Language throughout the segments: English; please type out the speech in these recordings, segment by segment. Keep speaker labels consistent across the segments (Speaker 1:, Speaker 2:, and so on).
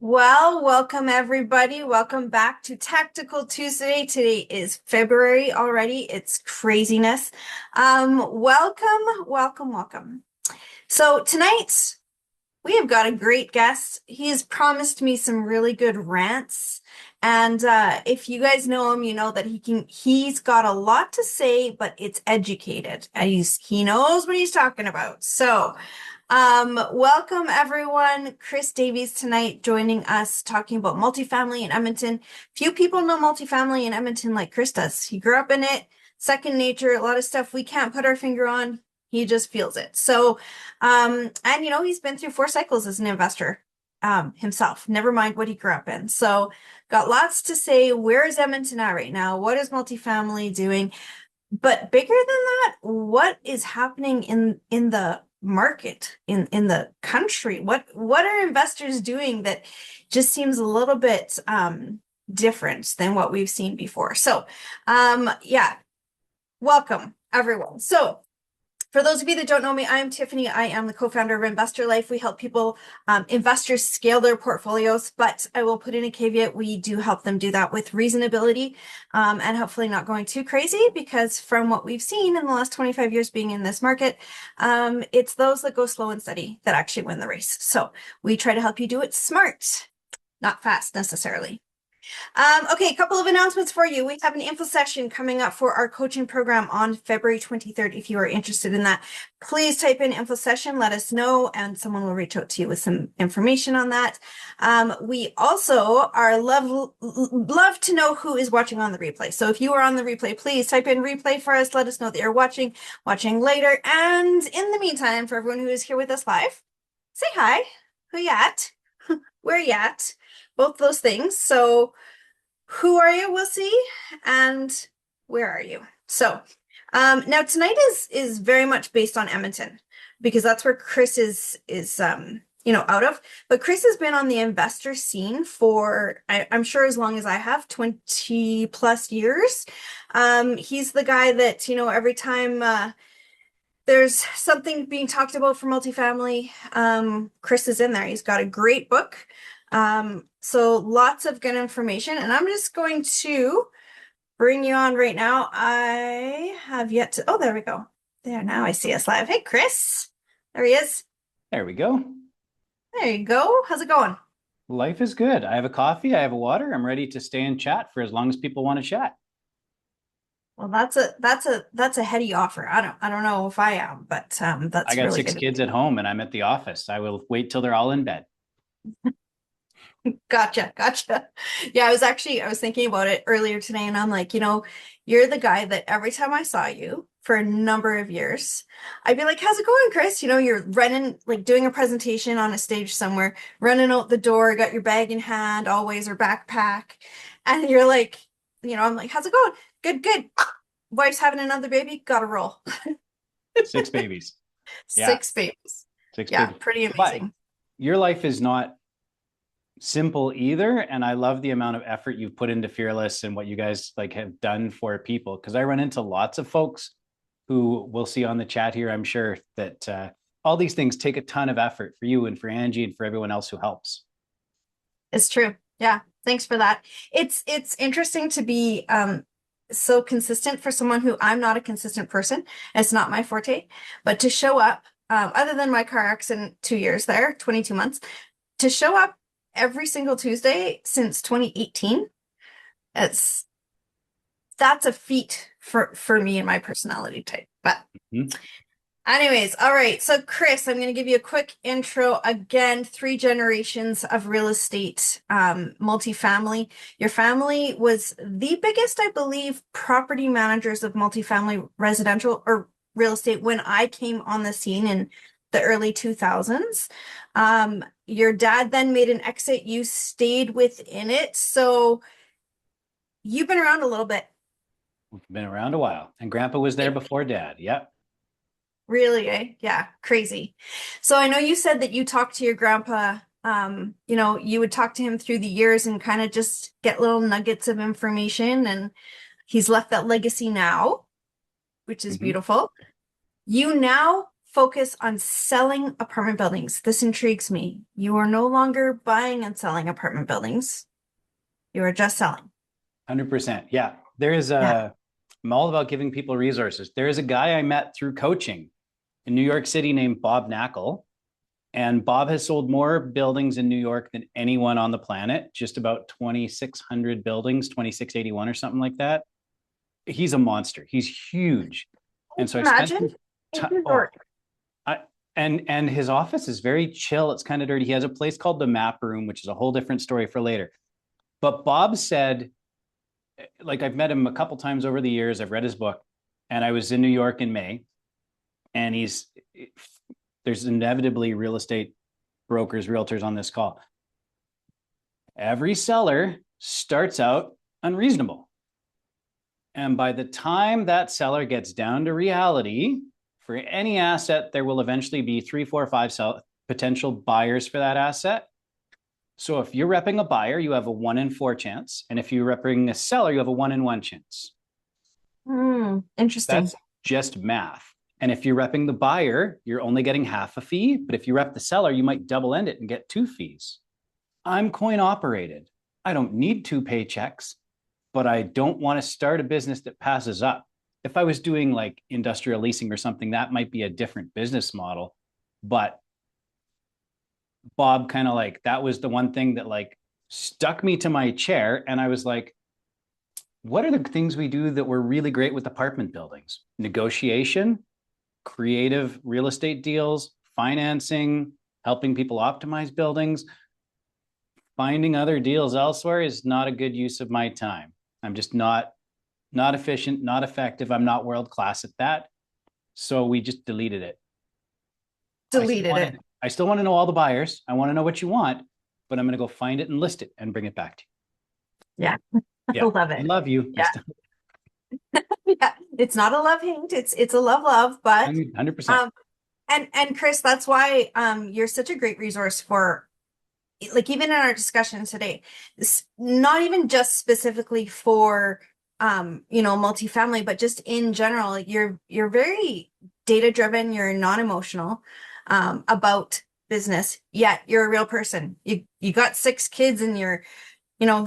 Speaker 1: Well, welcome everybody. Welcome back to Tactical Tuesday. Today is February already. It's craziness. Welcome. So tonight we have got a great guest. He has promised me some really good rants. And if you guys know him, you know that he's got a lot to say, but it's educated. And he knows what he's talking about. So welcome everyone. Chris Davies tonight joining us talking about multifamily in Edmonton. Few people know multifamily in Edmonton like Chris does. He grew up in it, second nature, a lot of stuff we can't put our finger on. He just feels it. So, and he's been through 4 cycles as an investor himself, never mind what he grew up in. So got lots to say. Where is Edmonton at right now? What is multifamily doing? But bigger than that, what is happening in the market in the country? What are investors doing that just seems a little bit different than what we've seen before? So yeah, welcome everyone. So for those of you that don't know me, I'm Tiffany. I am the co-founder of Investor Life. We help people, investors scale their portfolios, but I will put in a caveat. We do help them do that with reasonability and hopefully not going too crazy, because from what we've seen in the last 25 years being in this market, it's those that go slow and steady that actually win the race. So we try to help you do it smart, not fast necessarily. Okay, a couple of announcements for you. We have an info session coming up for our coaching program on February 23rd. If you are interested in that, please type in info session, let us know, and someone will reach out to you with some information on that. We also are love to know who is watching on the replay. So if you are on the replay, please type in replay for us. Let us know that you're watching later. And in the meantime, for everyone who is here with us live, say hi. Who you at? Where you at? Both those things. So who are you? We'll see. And where are you? So now tonight is very much based on Edmonton, because that's where Chris is out of. But Chris has been on the investor scene for I'm sure as long as I have, 20 plus years. He's the guy that, every time there's something being talked about for multifamily, Chris is in there. He's got a great book. So lots of good information, and I'm just going to bring you on right now. I have yet to, oh, there we go. There, now I see us live. Hey, Chris. There he is.
Speaker 2: There we go.
Speaker 1: There you go. How's it going?
Speaker 2: Life is good. I have a coffee. I have a water. I'm ready to stay and chat for as long as people want to chat.
Speaker 1: Well, that's a heady offer. I don't know if I am, but that's
Speaker 2: I got
Speaker 1: really
Speaker 2: 6
Speaker 1: good.
Speaker 2: kids at home and I'm at the office. I will wait till they're all in bed.
Speaker 1: Gotcha. Yeah, I was thinking about it earlier today, and I'm like, you're the guy that every time I saw you for a number of years, I'd be like, how's it going, Chris? You're running, like doing a presentation on a stage somewhere, running out the door, got your bag in hand always, or backpack. And you're like, I'm like, how's it going? Good. Wife's having another baby, gotta roll.
Speaker 2: 6 babies. Yeah.
Speaker 1: 6 babies.
Speaker 2: 6
Speaker 1: Yeah,
Speaker 2: babies.
Speaker 1: pretty
Speaker 2: But
Speaker 1: amazing.
Speaker 2: your life is not simple either. And I love the amount of effort you've put into Fearless and what you guys have done for people. Because I run into lots of folks who we'll see on the chat here. I'm sure that all these things take a ton of effort for you and for Angie and for everyone else who helps.
Speaker 1: It's true. Yeah. Thanks for that. It's interesting to be so consistent for someone who, I'm not a consistent person. It's not my forte, but to show up, other than my car accident 2 years there, 22 months, to show up every single Tuesday since 2018, that's a feat for me and my personality type. But anyways, all right. So Chris, I'm going to give you a quick intro. Again, 3 generations of real estate, multifamily. Your family was the biggest, I believe, property managers of multifamily residential or real estate when I came on the scene in the early 2000s. Your dad then made an exit. You stayed within it. So you've been around a little bit.
Speaker 2: We've been around a while. And Grandpa was there before Dad. Yep.
Speaker 1: Really, eh? Yeah, crazy. So I know you said that you talked to your grandpa, you would talk to him through the years and kind of just get little nuggets of information, and he's left that legacy now, which is beautiful. You now focus on selling apartment buildings. This intrigues me. You are no longer buying and selling apartment buildings. You are just selling.
Speaker 2: 100%. Yeah. There is
Speaker 1: Yeah.
Speaker 2: I'm all about giving people resources. There is a guy I met through coaching in New York City named Bob Knackle. And Bob has sold more buildings in New York than anyone on the planet, just about 2,600 buildings, 2,681 or something like that. He's a monster. He's huge. And so I spent
Speaker 1: Imagine
Speaker 2: some
Speaker 1: in
Speaker 2: time.
Speaker 1: New
Speaker 2: Oh,
Speaker 1: York.
Speaker 2: I, and his office is very chill. It's kind of dirty. He has a place called the Map Room, which is a whole different story for later. But Bob said, like, I've met him a couple times over the years. I've read his book, and I was in New York in May, and there's inevitably real estate brokers, realtors on this call. Every seller starts out unreasonable. And by the time that seller gets down to reality, for any asset, there will eventually be 3, 4, 5 potential buyers for that asset. So if you're repping a buyer, you have a 1 in 4 chance. And if you're repping a seller, you have a 1 in 1 chance.
Speaker 1: Interesting.
Speaker 2: That's just math. And if you're repping the buyer, you're only getting half a fee. But if you rep the seller, you might double end it and get 2 fees. I'm coin operated. I don't need 2 paychecks, but I don't want to start a business that passes up. If I was doing like industrial leasing or something, that might be a different business model. But Bob kind of like, that was the one thing that like stuck me to my chair. And I was like, what are the things we do that were really great with apartment buildings? Negotiation, creative real estate deals, financing, helping people optimize buildings. Finding other deals elsewhere is not a good use of my time. I'm just not efficient, not effective. I'm not world class at that. So we just deleted it.
Speaker 1: Deleted it.
Speaker 2: I still want to know all the buyers. I want to know what you want, but I'm going to go find it and list it and bring it back to you.
Speaker 1: Yeah. I
Speaker 2: Yeah.
Speaker 1: love
Speaker 2: I
Speaker 1: it.
Speaker 2: love you.
Speaker 1: Yeah. Yeah. It's not a love hate. It's a love, but
Speaker 2: 100%.
Speaker 1: um and Chris, that's why you're such a great resource for, like, even in our discussion today, not even just specifically for multifamily, but just in general. Like, you're very data driven, you're non-emotional about business, yet you're a real person. You got 6 kids and you're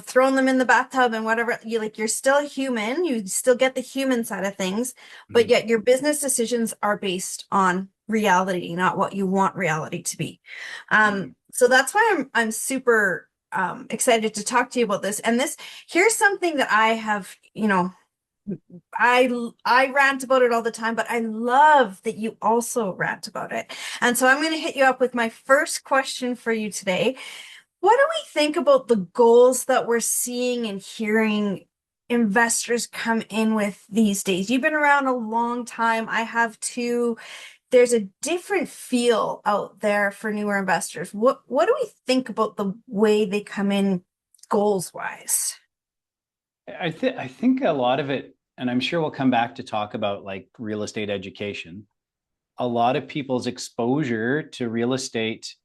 Speaker 1: throwing them in the bathtub and whatever. You're still human, you still get the human side of things, but
Speaker 2: Mhm.
Speaker 1: yet your business decisions are based on reality, not what you want reality to be. So that's why I'm super excited to talk to you about this. And here's something that I have, I rant about it all the time, but I love that you also rant about it. And so I'm going to hit you up with my first question for you today. What do we think about the goals that we're seeing and hearing investors come in with these days? You've been around a long time. I have too. There's a different feel out there for newer investors. What do we think about the way they come in goals wise?
Speaker 2: I think a lot of it, and I'm sure we'll come back to talk about like real estate education. A lot of people's exposure to real estate,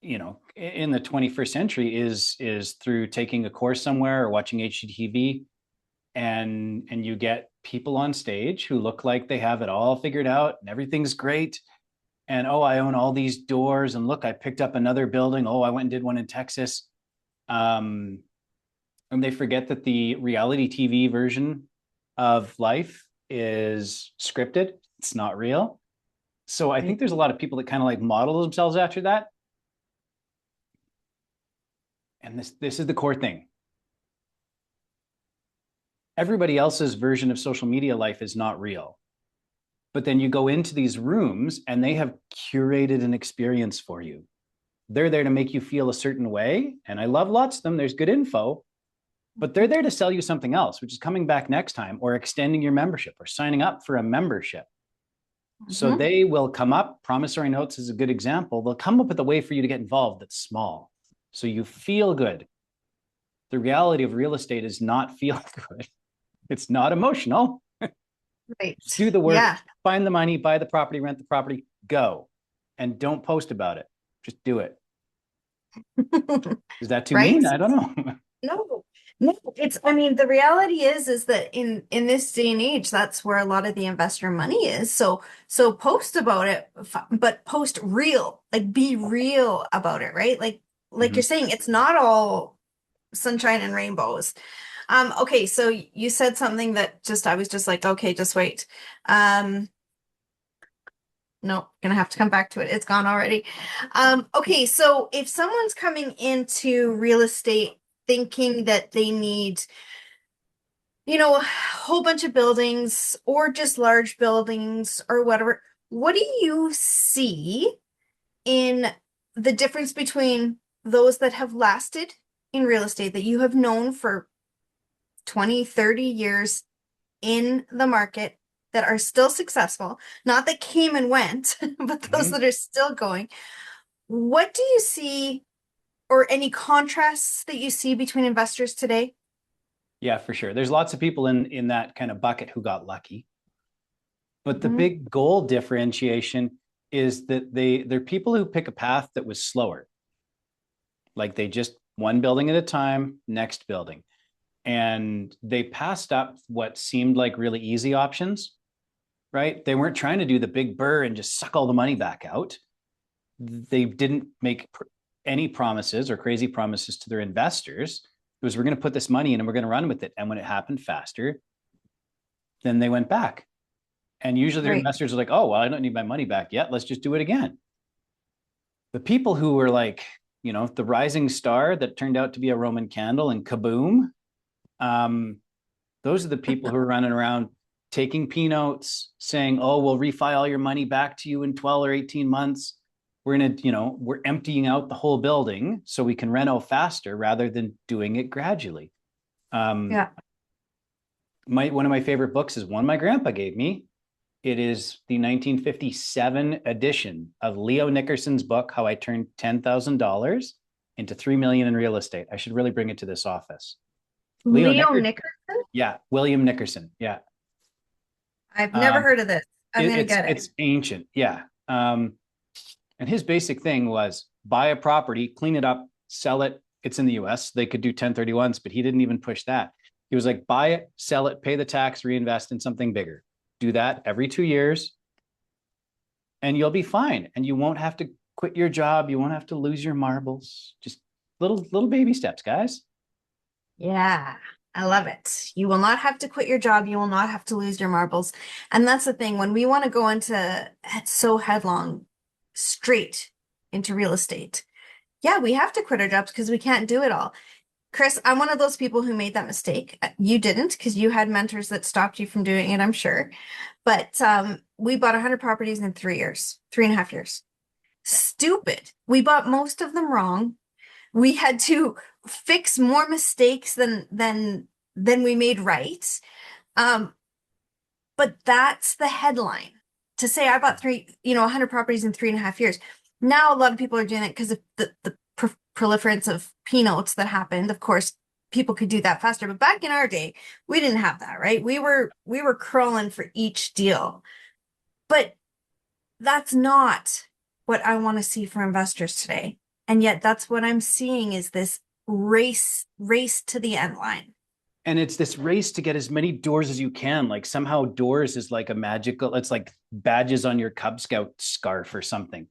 Speaker 2: in the 21st century is through taking a course somewhere or watching HGTV, and you get people on stage who look like they have it all figured out and everything's great. And oh, I own all these doors, and look, I picked up another building. Oh, I went and did one in Texas. And they forget that the reality TV version of life is scripted. It's not real. So I think there's a lot of people that kind of like model themselves after that. And this is the core thing. Everybody else's version of social media life is not real. But then you go into these rooms and they have curated an experience for you. They're there to make you feel a certain way. And I love lots of them. There's good info, but they're there to sell you something else, which is coming back next time or extending your membership or signing up for a membership. So they will come up, promissory notes is a good example. They'll come up with a way for you to get involved that's small. So you feel good. The reality of real estate is not feel good. It's not emotional.
Speaker 1: Right.
Speaker 2: Do the work,
Speaker 1: Yeah.
Speaker 2: find the money, buy the property, rent the property, go. And don't post about it. Just do it. Is that too
Speaker 1: Right?
Speaker 2: mean? I don't know.
Speaker 1: No. No, I mean, the reality is that in this day and age, that's where a lot of the investor money is. So post about it, but post real, like be real about it, right? Like
Speaker 2: Mhm.
Speaker 1: you're saying, it's not all sunshine and rainbows. Okay, so you said something that just I was just like, okay, just wait. Um, no, gonna have to come back to it. It's gone already. Okay, so if someone's coming into real estate thinking that they need a whole bunch of buildings or just large buildings or whatever. What do you see in the difference between those that have lasted in real estate that you have known for 20, 30 years in the market that are still successful, not that came and went, but those
Speaker 2: Mhm.
Speaker 1: that are still going? What do you see or any contrasts that you see between investors today?
Speaker 2: Yeah, for sure. There's lots of people in that kind of bucket who got lucky. But the
Speaker 1: Mhm.
Speaker 2: big goal differentiation is that they're people who pick a path that was slower. Like they just one building at a time, next building. And they passed up what seemed like really easy options, right? They weren't trying to do the big burr and just suck all the money back out. They didn't make any promises or crazy promises to their investors. It was, we're going to put this money in and we're going to run with it. And when it happened faster, then they went back. And usually their
Speaker 1: Right.
Speaker 2: investors are like, oh, well, I don't need my money back yet. Let's just do it again. The people who were like, the rising star that turned out to be a Roman candle and kaboom, um, those are the people who are running around taking P notes, saying, oh, we'll refi all your money back to you in 12 or 18 months. We're emptying out the whole building so we can reno faster rather than doing it gradually. Um,
Speaker 1: Yeah.
Speaker 2: one of my favorite books is one my grandpa gave me. It is the 1957 edition of Leo Nickerson's book, How I Turned $10,000 into 3 million in real estate. I should really bring it to this office. Leo
Speaker 1: Leo
Speaker 2: Nickerson.
Speaker 1: Nickerson?
Speaker 2: Yeah, William Nickerson. Yeah.
Speaker 1: I've never
Speaker 2: Um,
Speaker 1: heard of this. I'm gonna
Speaker 2: it's
Speaker 1: get it.
Speaker 2: it's ancient. Yeah. And his basic thing was buy a property, clean it up, sell it. It's in the US. They could do 1031s, but he didn't even push that. He was like, buy it, sell it, pay the tax, reinvest in something bigger. Do that every 2 years and you'll be fine. And you won't have to quit your job. You won't have to lose your marbles. Just little baby steps, guys.
Speaker 1: Yeah, I love it. You will not have to quit your job. You will not have to lose your marbles. And that's the thing. When we want to go into so headlong, straight into real estate, yeah, we have to quit our jobs because we can't do it all. Chris, I'm one of those people who made that mistake. You didn't because you had mentors that stopped you from doing it, I'm sure. But we bought 100 properties in 3 years, 3.5 years. Stupid. We bought most of them wrong. We had to fix more mistakes than we made right. Um, but that's the headline. To say I bought 100 properties in 3.5 years. Now a lot of people are doing it because of the proliferance of P notes that happened. Of course, people could do that faster, but back in our day, we didn't have that, right? We were crawling for each deal. But that's not what I want to see for investors today. And yet that's what I'm seeing is this race to the end line.
Speaker 2: And it's this race to get as many doors as you can. Like somehow doors is like a magical, it's like badges on your Cub Scout scarf or something.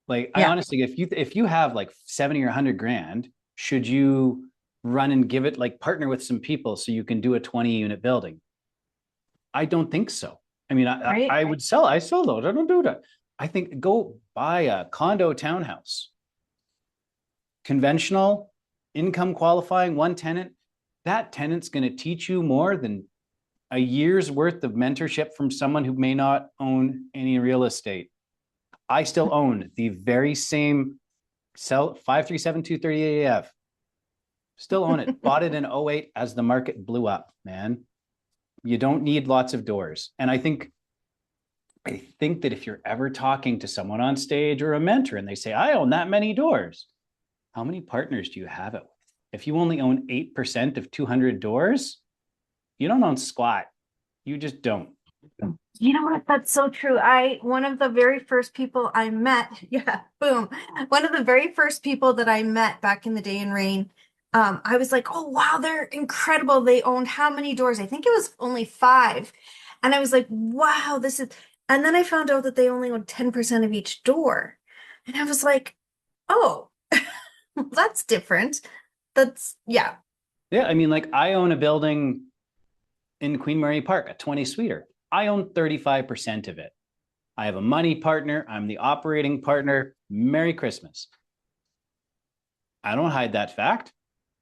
Speaker 2: Like I
Speaker 1: Yeah.
Speaker 2: honestly, if you have like 70 or 100 grand, should you run and give it like partner with some people so you can do a 20 unit building? I don't think so. I mean,
Speaker 1: Right.
Speaker 2: I sell those. I don't do that. I think go buy a condo townhouse, conventional, income qualifying, one tenant. That tenant's going to teach you more than a year's worth of mentorship from someone who may not own any real estate. I still own the very same sell 537-238AF. Still own it. Bought it in '08 as the market blew up, man. You don't need lots of doors. And I think that if you're ever talking to someone on stage or a mentor and they say, I own that many doors, how many partners do you have it with? If you only own 8% of 200 doors, you don't own squat. You just don't.
Speaker 1: You know what? That's so true. One of the very first people I met, yeah, boom. One of the very first people that I met back in the day in Rain, I was like, oh wow, they're incredible. They owned how many doors? I think it was only five. And I was like, wow, this is, and then I found out that they only owned 10% of each door. And I was like, oh, that's different. That's, yeah,
Speaker 2: Yeah, I mean, like I own a building in Queen Mary Park, a 20 suiter. I own 35% of it. I have a money partner. I'm the operating partner. Merry Christmas. I don't hide that fact.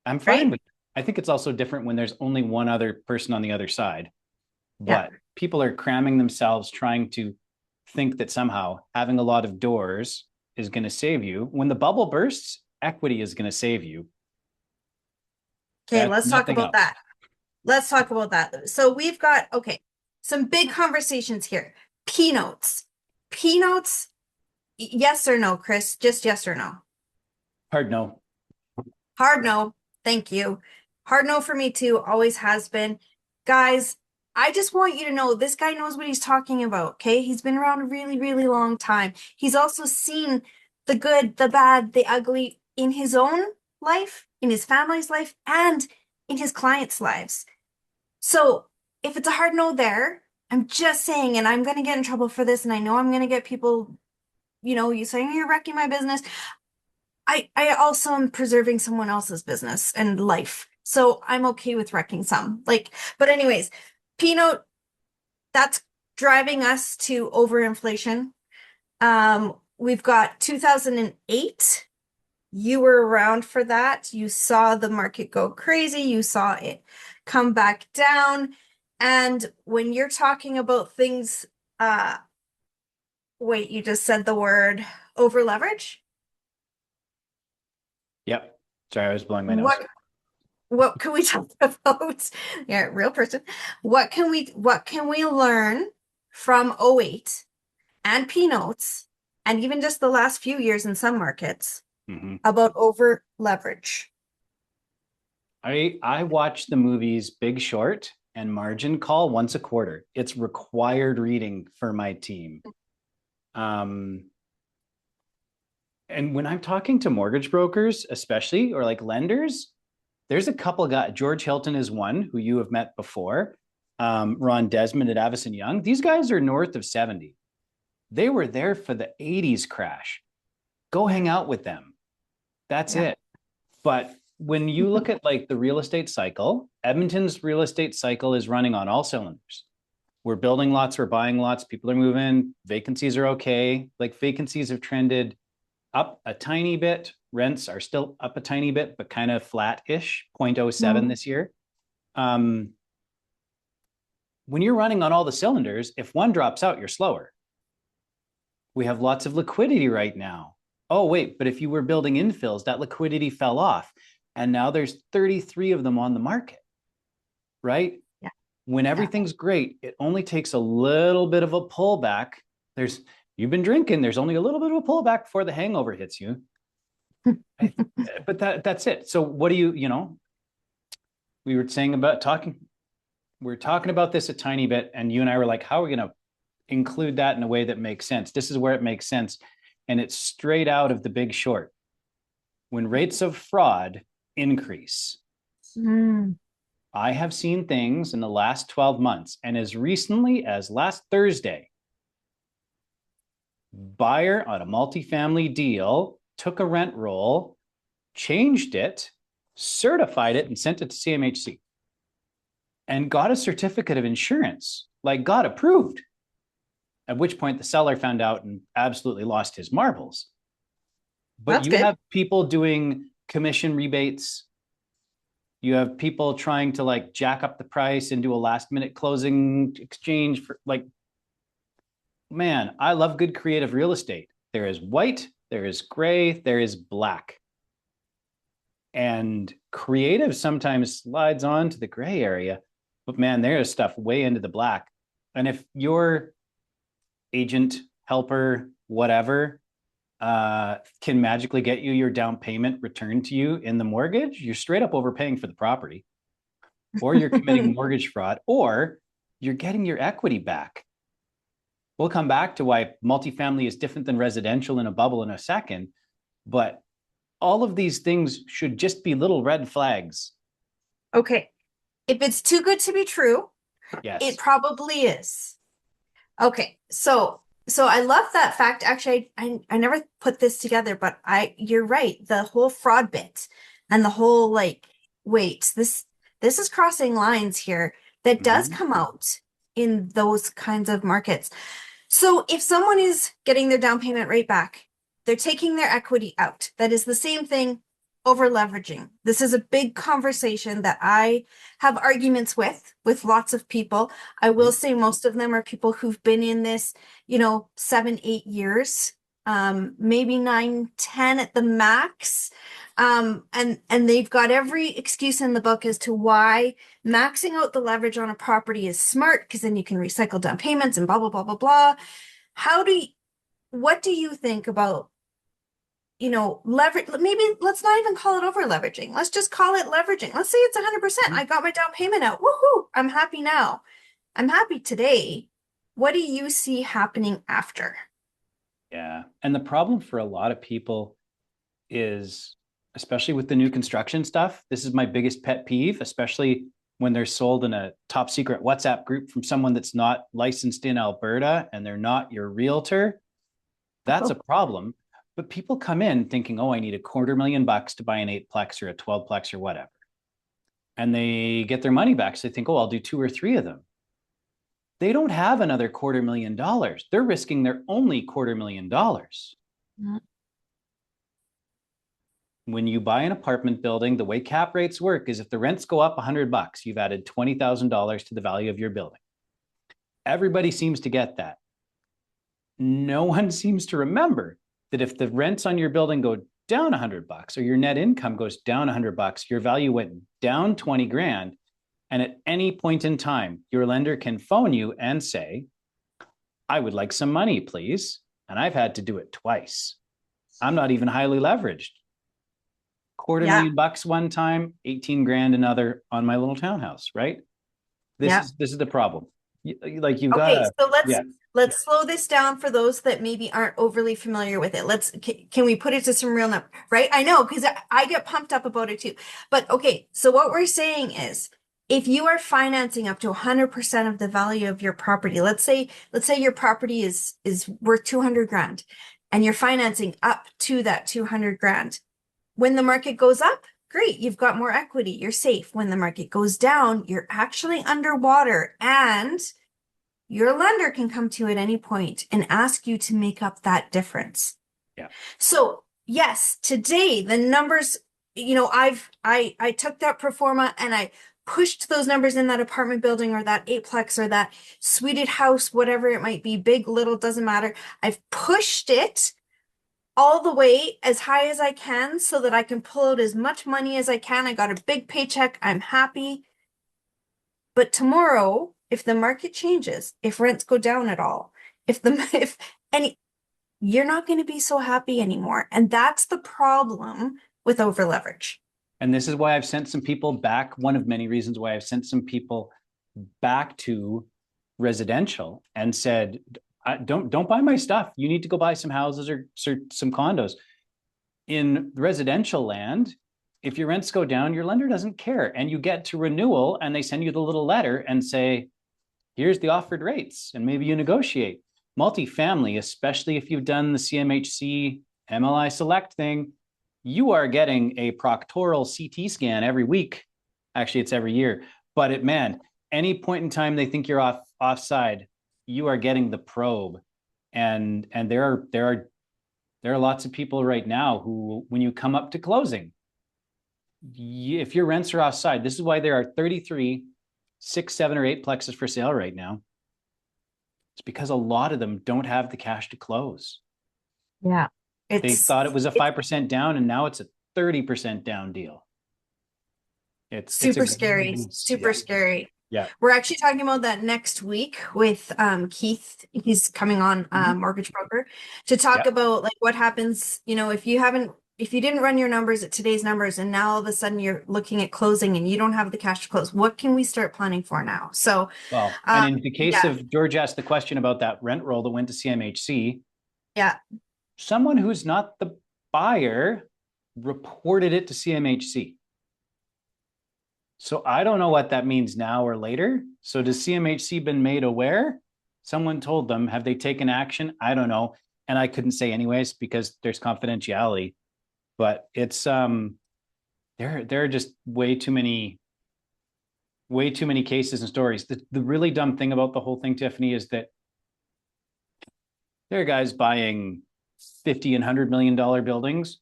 Speaker 2: I'm fine
Speaker 1: right?
Speaker 2: with it. I think it's also different when there's only one other person on the other side.
Speaker 1: Yeah.
Speaker 2: But people are cramming themselves trying to think that somehow having a lot of doors is going to save you. When the bubble bursts, equity is going to save you.
Speaker 1: Okay,
Speaker 2: That's
Speaker 1: let's talk
Speaker 2: nothing
Speaker 1: about
Speaker 2: else.
Speaker 1: that. Let's talk about that. So we've got, okay, some big conversations here. P notes. P notes, yes or no, Chris? Just yes or no.
Speaker 2: Hard no.
Speaker 1: Hard no. Thank you. Hard no for me too. Always has been. Guys, I just want you to know this guy knows what he's talking about. Okay. He's been around a really, really long time. He's also seen the good, the bad, the ugly in his own life, in his family's life, and in his clients' lives. So if it's a hard no there, I'm just saying, and I'm going to get in trouble for this, and I know I'm going to get people, you saying you're wrecking my business. I also am preserving someone else's business and life. So I'm okay with wrecking some. Like, but anyways, Pinot, that's driving us to overinflation. We've got 2008. You were around for that. You saw the market go crazy. You saw it come back down. And when you're talking about things, wait, you just said the word over leverage?
Speaker 2: Yep. Sorry, I was blowing my nose.
Speaker 1: What what can we talk about? Yeah, real person. What can we learn from '08 and P notes and even just the last few years in some markets
Speaker 2: Mm-hmm.
Speaker 1: about over leverage?
Speaker 2: I watch the movies Big Short and Margin Call once a quarter. It's required reading for my team. Um, and when I'm talking to mortgage brokers, especially or like lenders, there's a couple guys. George Hilton is one who you have met before. Ron Desmond at Avison Young. These guys are north of 70. They were there for the 80s crash. Go hang out with them. That's
Speaker 1: Yeah.
Speaker 2: it. But when you look at like the real estate cycle, Edmonton's real estate cycle is running on all cylinders. We're building lots, we're buying lots, people are moving, vacancies are okay. Like vacancies have trended up a tiny bit. Rents are still up a tiny bit, but kind of flat-ish, 0.07
Speaker 1: Mhm.
Speaker 2: this year. Um, when you're running on all the cylinders, if one drops out, you're slower. We have lots of liquidity right now. Oh, wait, but if you were building infills, that liquidity fell off. And now there's 33 of them on the market, right?
Speaker 1: Yeah.
Speaker 2: When
Speaker 1: Yeah.
Speaker 2: everything's great, it only takes a little bit of a pullback. There's You've been drinking, there's only a little bit of a pullback before the hangover hits you. I, but that's it. So what do we were saying about talking, we're talking about this a tiny bit, and you and I were like, how are we going to include that in a way that makes sense? This is where it makes sense. And it's straight out of the Big Short. When rates of fraud increase,
Speaker 1: Mm.
Speaker 2: I have seen things in the last 12 months, and as recently as last Thursday, buyer on a multifamily deal took a rent roll, changed it, certified it, and sent it to CMHC and got a certificate of insurance, like got approved. At which point the seller found out and absolutely lost his marbles. But
Speaker 1: That's
Speaker 2: you
Speaker 1: good.
Speaker 2: have people doing commission rebates. You have people trying to like jack up the price and do a last minute closing exchange for like, man, I love good creative real estate. There is white, there is gray, there is black. And creative sometimes slides on to the gray area, but man, there is stuff way into the black. And if your agent, helper, whatever, can magically get you your down payment returned to you in the mortgage, you're straight up overpaying for the property, or you're committing mortgage fraud, or you're getting your equity back. We'll come back to why multifamily is different than residential in a bubble in a second, but all of these things should just be little red flags.
Speaker 1: Okay. If it's too good to be true, it
Speaker 2: Yes.
Speaker 1: probably is. Okay. So I love that fact. Actually, I never put this together, but you're right. The whole fraud bit and the whole like, wait, this is crossing lines here that does
Speaker 2: Mhm.
Speaker 1: come out in those kinds of markets. So if someone is getting their down payment rate back, they're taking their equity out. That is the same thing over leveraging. This is a big conversation that I have arguments with lots of people. I will
Speaker 2: Mhm.
Speaker 1: say most of them are people who've been in this, 7, 8 years, maybe 9, 10 at the max. And they've got every excuse in the book as to why maxing out the leverage on a property is smart because then you can recycle down payments and blah blah blah blah blah. How do you, what do you think about, leverage? Maybe let's not even call it over leveraging. Let's just call it leveraging. Let's say it's 100%.
Speaker 2: Mhm.
Speaker 1: I got my down payment out. Woohoo! I'm happy now. I'm happy today. What do you see happening after?
Speaker 2: Yeah. And the problem for a lot of people is, especially with the new construction stuff, this is my biggest pet peeve, especially when they're sold in a top secret WhatsApp group from someone that's not licensed in Alberta and they're not your realtor. That's a problem. But people come in thinking, oh, I need $250,000 to buy an 8-plex or a 12-plex or whatever. And they get their money back. So they think, oh, I'll do 2 or 3 of them. They don't have another $250,000. They're risking their only $250,000.
Speaker 1: Mm.
Speaker 2: When you buy an apartment building, the way cap rates work is if the rents go up $100, you've added $20,000 to the value of your building. Everybody seems to get that. No one seems to remember that if the rents on your building go down $100 or your net income goes down $100, your value went down 20 grand. And at any point in time, your lender can phone you and say, I would like some money, please. And I've had to do it twice. I'm not even highly leveraged. Quarter
Speaker 1: Yeah,
Speaker 2: million bucks one time, 18 grand another on my little townhouse, right? This
Speaker 1: yeah.
Speaker 2: is this is the problem. Like you've got
Speaker 1: Okay,
Speaker 2: to,
Speaker 1: so let's
Speaker 2: yeah.
Speaker 1: let's slow this down for those that maybe aren't overly familiar with it. Can we put it to some real number, right? I know because I get pumped up about it too. But okay, so what we're saying is if you are financing up to 100% of the value of your property, let's say your property is worth 200 grand and you're financing up to that 200 grand. When the market goes up, great, you've got more equity, you're safe. When the market goes down, you're actually underwater and your lender can come to you at any point and ask you to make up that difference.
Speaker 2: Yeah.
Speaker 1: So yes, today the numbers, I took that pro forma and I pushed those numbers in that apartment building or that eightplex or that suited house, whatever it might be, big, little, doesn't matter. I've pushed it all the way as high as I can so that I can pull out as much money as I can. I got a big paycheck. I'm happy. But tomorrow, if the market changes, if rents go down at all, if any, you're not going to be so happy anymore. And that's the problem with over leverage.
Speaker 2: And this is why I've sent some people back. One of many reasons why I've sent some people back to residential and said, don't buy my stuff. You need to go buy some houses or some condos. In residential land, if your rents go down, your lender doesn't care. And you get to renewal and they send you the little letter and say, here's the offered rates. And maybe you negotiate. Multifamily, especially if you've done the CMHC MLI Select thing, you are getting a proctoral CT scan every week. Actually, it's every year. But man, any point in time they think you're offside, you are getting the probe. And there are lots of people right now who, when you come up to closing, if your rents are offside, this is why there are 33, 6, 7, or 8 plexes for sale right now. It's because a lot of them don't have the cash to close.
Speaker 1: Yeah.
Speaker 2: They
Speaker 1: It's
Speaker 2: thought it was a
Speaker 1: it's
Speaker 2: 5% down, and now it's a 30% down deal. It's a
Speaker 1: super scary,
Speaker 2: yeah,
Speaker 1: super scary.
Speaker 2: yeah,
Speaker 1: We're actually talking about that next week with Keith. He's coming on
Speaker 2: mhm,
Speaker 1: Mortgage Broker to talk
Speaker 2: yeah.
Speaker 1: about like what happens, if you didn't run your numbers at today's numbers and now all of a sudden you're looking at closing and you don't have the cash to close, what can we start planning for now? So
Speaker 2: Well, and
Speaker 1: um
Speaker 2: in the case
Speaker 1: yeah,
Speaker 2: of George asked the question about that rent roll that went to CMHC,
Speaker 1: yeah,
Speaker 2: someone who's not the buyer reported it to CMHC. So I don't know what that means now or later. So does CMHC been made aware? Someone told them. Have they taken action? I don't know. And I couldn't say anyways because there's confidentiality. But it's there are just way too many cases and stories. The really dumb thing about the whole thing, Tiffany, is that there are guys buying 50 and $100 million buildings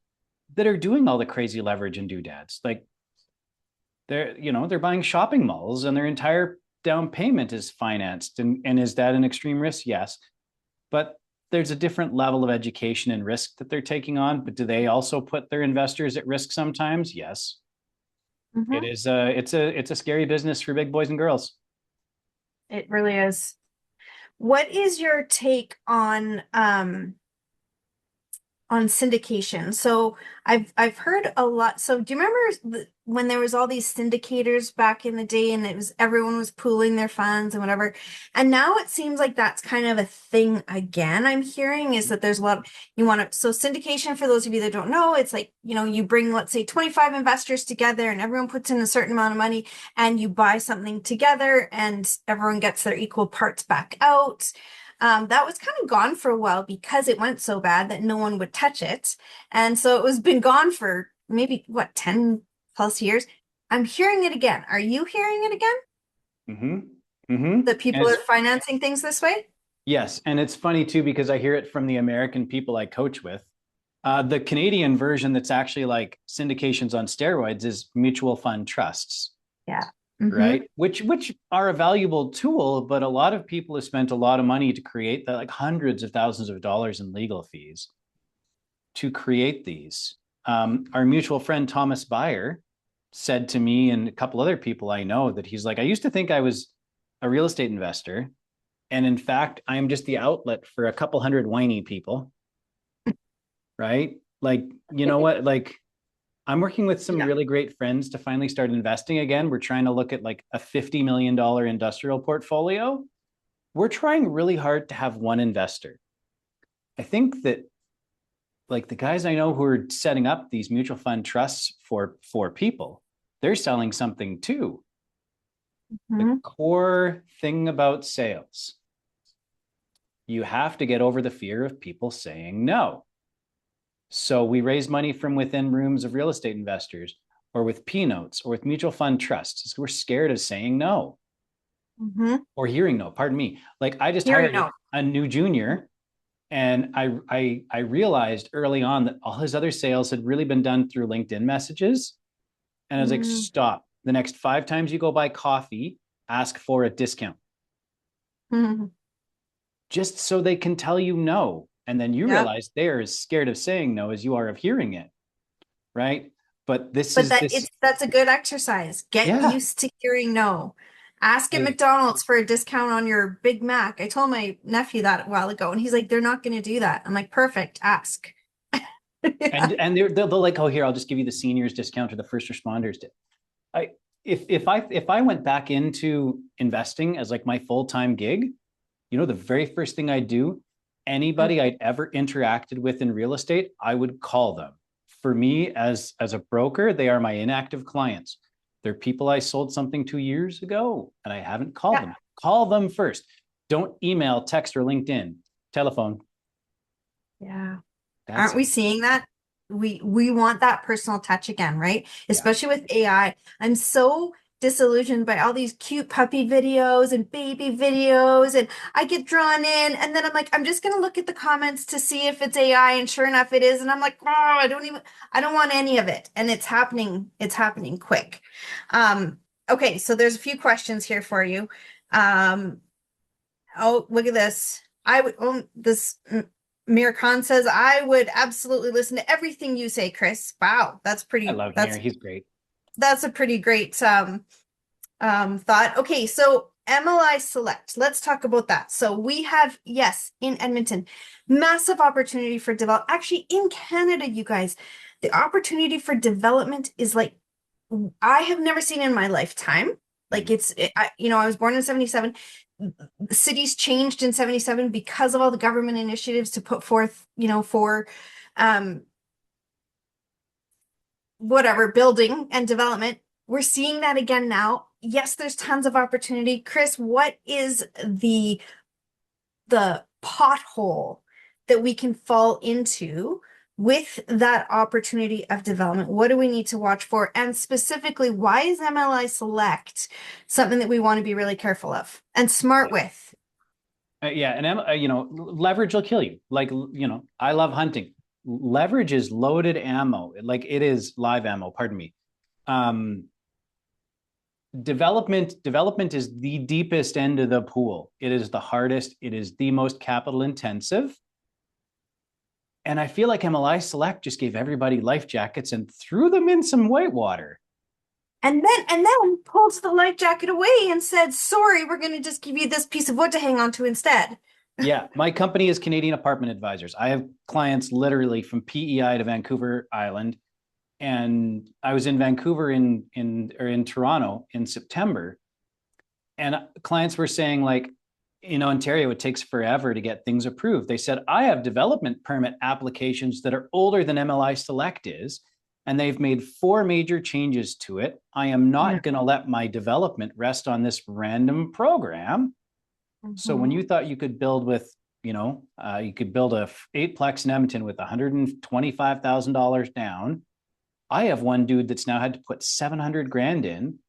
Speaker 2: that are doing all the crazy leverage and doodads. Like they're buying shopping malls and their entire down payment is financed. And is that an extreme risk? Yes. But there's a different level of education and risk that they're taking on. But do they also put their investors at risk sometimes? Yes. It
Speaker 1: Mhm.
Speaker 2: is it's a scary business for big boys and girls.
Speaker 1: It really is. What is your take on syndication? So I've heard a lot. So do you remember when there was all these syndicators back in the day and it was everyone was pooling their funds and whatever. And now it seems like that's kind of a thing again. I'm hearing is that there's a lot of, you want to, so syndication, for those of you that don't know, it's like, you bring, let's say 25 investors together and everyone puts in a certain amount of money and you buy something together and everyone gets their equal parts back out. That was kind of gone for a while because it went so bad that no one would touch it. And so it was been gone for maybe what, 10 plus years. I'm hearing it again. Are you hearing it again?
Speaker 2: Mm-hmm. Mm-hmm.
Speaker 1: That
Speaker 2: And
Speaker 1: people are financing things this way?
Speaker 2: yes, and it's funny too because I hear it from the American people I coach with. The Canadian version that's actually like syndications on steroids is mutual fund trusts,
Speaker 1: Yeah. Mm-hmm.
Speaker 2: right? Which are a valuable tool, but a lot of people have spent a lot of money to create that, like hundreds of thousands of dollars in legal fees to create these. Our mutual friend Thomas Byer said to me and a couple other people I know that he's like, I used to think I was a real estate investor. And in fact, I'm just the outlet for a couple hundred whiny people, right? Like, you know what? Like, I'm working with some
Speaker 1: Yeah.
Speaker 2: really great friends to finally start investing again. We're trying to look at like a $50 million industrial portfolio. We're trying really hard to have one investor. I think that like the guys I know who are setting up these mutual fund trusts for people, they're selling something too. The
Speaker 1: Mm-hmm.
Speaker 2: core thing about sales, you have to get over the fear of people saying no. So we raise money from within rooms of real estate investors or with P notes or with mutual fund trusts. We're scared of saying no
Speaker 1: Mm-hmm.
Speaker 2: or hearing no. Pardon me. Like I just
Speaker 1: Hearing
Speaker 2: hired
Speaker 1: no.
Speaker 2: a new junior and I realized early on that all his other sales had really been done through LinkedIn messages. And I was like, stop. The next 5 times you go buy coffee, ask for a discount
Speaker 1: Mm-hmm.
Speaker 2: just so they can tell you no. And then you
Speaker 1: Yep.
Speaker 2: realize they're as scared of saying no as you are of hearing it. Right. But this
Speaker 1: But
Speaker 2: is this.
Speaker 1: that's a good exercise. Get
Speaker 2: Yeah.
Speaker 1: used to hearing no. Ask at
Speaker 2: I,
Speaker 1: McDonald's for a discount on your Big Mac. I told my nephew that a while ago, and he's like, "They're not going to do that." I'm like, "Perfect. Ask." Yeah.
Speaker 2: and they'll like, oh, here, I'll just give you the seniors discount or the first responders. I if I went back into investing as like my full-time gig, the very first thing I'd do, anybody I'd ever interacted with in real estate, I would call them. For me, as a broker, they are my inactive clients. They're people I sold something 2 years ago and I haven't called them. Call them first. Don't email, text, or LinkedIn. Telephone.
Speaker 1: Yeah.
Speaker 2: That's
Speaker 1: Aren't we
Speaker 2: it.
Speaker 1: seeing that? We want that personal touch again, right?
Speaker 2: Yeah.
Speaker 1: Especially with AI. I'm so disillusioned by all these cute puppy videos and baby videos, and I get drawn in, and then I'm like, I'm just gonna look at the comments to see if it's AI, and sure enough it is, and I'm like, oh, I don't want any of it. And it's happening quick. Okay, so there's a few questions here for you. Um, Oh, look at this. I would, this Mir Khan says, I would absolutely listen to everything you say, Chris. Wow,
Speaker 2: I love Mir. He's great.
Speaker 1: that's a pretty great thought. Okay, so MLI Select. Let's talk about that. So we have, yes, in Edmonton, massive opportunity for develop. Actually, in Canada, you guys, the opportunity for development is like I have never seen in my lifetime. Like I was born in 77. The cities changed in 77 because of all the government initiatives to put forth, for um whatever, building and development. We're seeing that again now. Yes, there's tons of opportunity. Chris, what is the pothole that we can fall into with that opportunity of development? What do we need to watch for? And specifically, why is MLI Select something that we want to be really careful of and smart with?
Speaker 2: Yeah, and leverage will kill you. Like, I love hunting. Leverage is loaded ammo. Like, it is live ammo, pardon me. Development is the deepest end of the pool. It is the hardest. It is the most capital intensive. And I feel like MLI Select just gave everybody life jackets and threw them in some whitewater.
Speaker 1: And then pulled the life jacket away and said, sorry, we're going to just give you this piece of wood to hang on to instead.
Speaker 2: Yeah, my company is Canadian Apartment Advisors. I have clients literally from PEI to Vancouver Island, and I was in Vancouver in Toronto in September, and clients were saying, like, in Ontario it takes forever to get things approved. They said, I have development permit applications that are older than MLI Select is, and they've made 4 major changes to it. I am not going to let my development rest on this random program. So when you thought you could build with, you could build a 8-plex in Edmonton with $125,000 down. I have one dude that's now had to put 700 grand in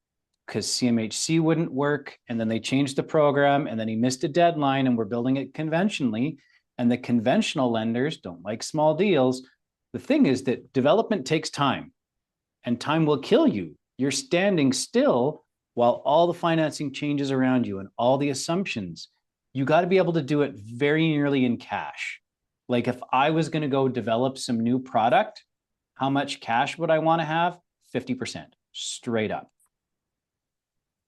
Speaker 2: because CMHC wouldn't work. And then they changed the program, and then he missed a deadline, and we're building it conventionally. And the conventional lenders don't like small deals. The thing is that development takes time, and time will kill you. You're standing still while all the financing changes around you and all the assumptions. You got to be able to do it very nearly in cash. Like, if I was going to go develop some new product, how much cash would I want to have? 50%, straight up.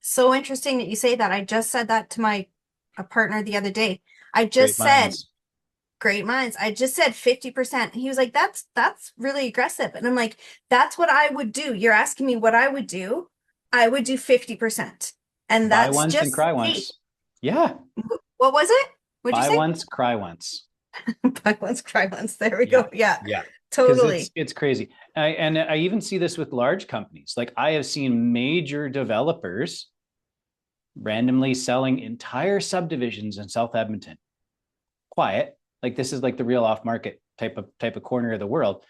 Speaker 1: So interesting that you say that. I just said that to my a partner the other day. I
Speaker 2: Great
Speaker 1: just said,
Speaker 2: minds.
Speaker 1: great minds. I just said 50%. He was like, that's really aggressive. And I'm like, that's what I would do. You're asking me what I would do. I would do 50%. And
Speaker 2: Buy
Speaker 1: that's
Speaker 2: once and
Speaker 1: just
Speaker 2: cry
Speaker 1: safe.
Speaker 2: once. Yeah.
Speaker 1: What was it? What'd you
Speaker 2: Buy
Speaker 1: say?
Speaker 2: once, cry once.
Speaker 1: Buy once, cry once. There we
Speaker 2: Yeah.
Speaker 1: go. Yeah,
Speaker 2: Yeah. Because it's
Speaker 1: totally.
Speaker 2: it's crazy. And I even see this with large companies. Like, I have seen major developers randomly selling entire subdivisions in South Edmonton. Quiet. Like, this is like the real off market type of corner of the world.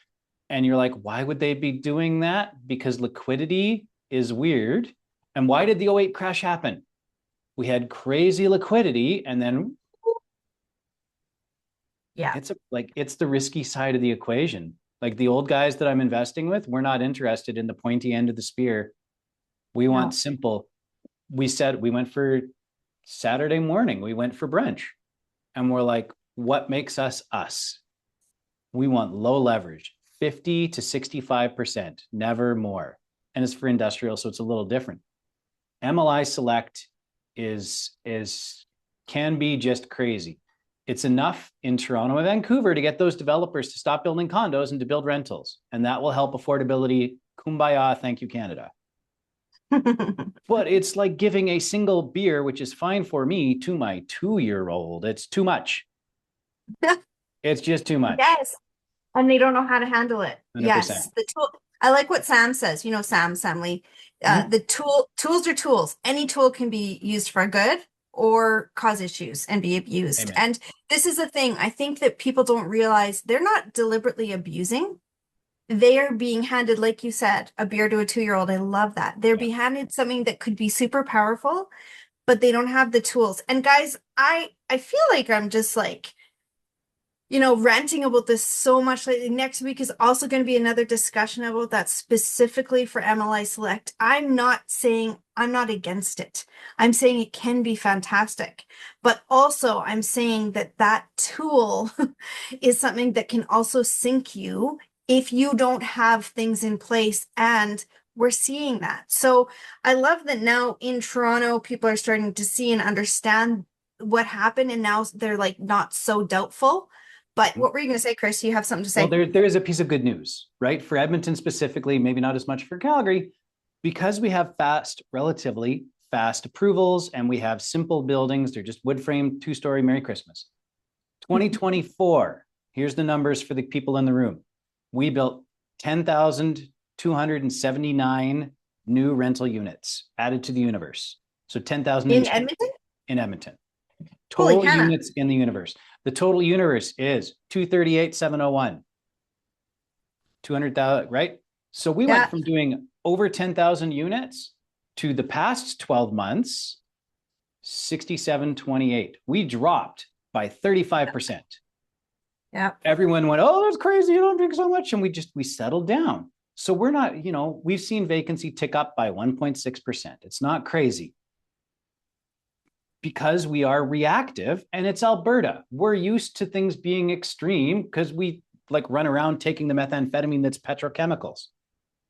Speaker 2: And you're like, why would they be doing that? Because liquidity is weird. And why did the '08 crash happen? We had crazy liquidity, and then
Speaker 1: Yeah.
Speaker 2: it's the risky side of the equation. Like, the old guys that I'm investing with, we're not interested in the pointy end of the spear. We want
Speaker 1: No.
Speaker 2: simple. We went for Saturday morning, we went for brunch, and we're like, what makes us us? We want low leverage, 50 to 65%, never more. And it's for industrial, so it's a little different. MLI Select is can be just crazy. It's enough in Toronto and Vancouver to get those developers to stop building condos and to build rentals. And that will help affordability. Kumbaya, thank you, Canada. But it's like giving a single beer, which is fine for me, to my 2-year-old. It's too much. It's just too much.
Speaker 1: Yes. And they don't know how to handle it.
Speaker 2: 100%.
Speaker 1: Yes. The tool. I like what Sam says. You know, Sam Lee.
Speaker 2: Mm-hmm.
Speaker 1: The tools are tools. Any tool can be used for good or cause issues and be abused.
Speaker 2: Amen.
Speaker 1: And this is the thing. I think that people don't realize they're not deliberately abusing. They are being handed, like you said, a beer to a 2-year-old. I love that. They're
Speaker 2: Yeah.
Speaker 1: being handed something that could be super powerful, but they don't have the tools. And guys, I feel like I'm just like, ranting about this so much lately. Next week is also going to be another discussion about that specifically for MLI Select. I'm not saying I'm not against it. I'm saying it can be fantastic, but also I'm saying that that tool is something that can also sink you if you don't have things in place. And we're seeing that. So I love that now in Toronto, people are starting to see and understand what happened. And now they're like not so doubtful. But what were you going to say, Chris? You have something to
Speaker 2: Well,
Speaker 1: say?
Speaker 2: there is a piece of good news, right? For Edmonton specifically, maybe not as much for Calgary, because we have relatively fast approvals, and we have simple buildings. They're just wood frame, 2-story, Merry Christmas. 2024, here's the numbers for the people in the room. We built 10,000 279 new rental units added to the universe. So 10,000 new
Speaker 1: In Edmonton?
Speaker 2: in Edmonton.
Speaker 1: Holy
Speaker 2: Total
Speaker 1: Hannah.
Speaker 2: units in the universe. The total universe is 238,701. 200,000, right? So we went
Speaker 1: Yeah.
Speaker 2: from doing over 10,000 units to the past 12 months, 6728. We dropped by 35%.
Speaker 1: Yeah.
Speaker 2: Everyone went, oh, that's crazy. You don't drink so much. And we settled down. So we're not, we've seen vacancy tick up by 1.6%. It's not crazy because we are reactive and it's Alberta. We're used to things being extreme because we like run around taking the methamphetamine that's petrochemicals.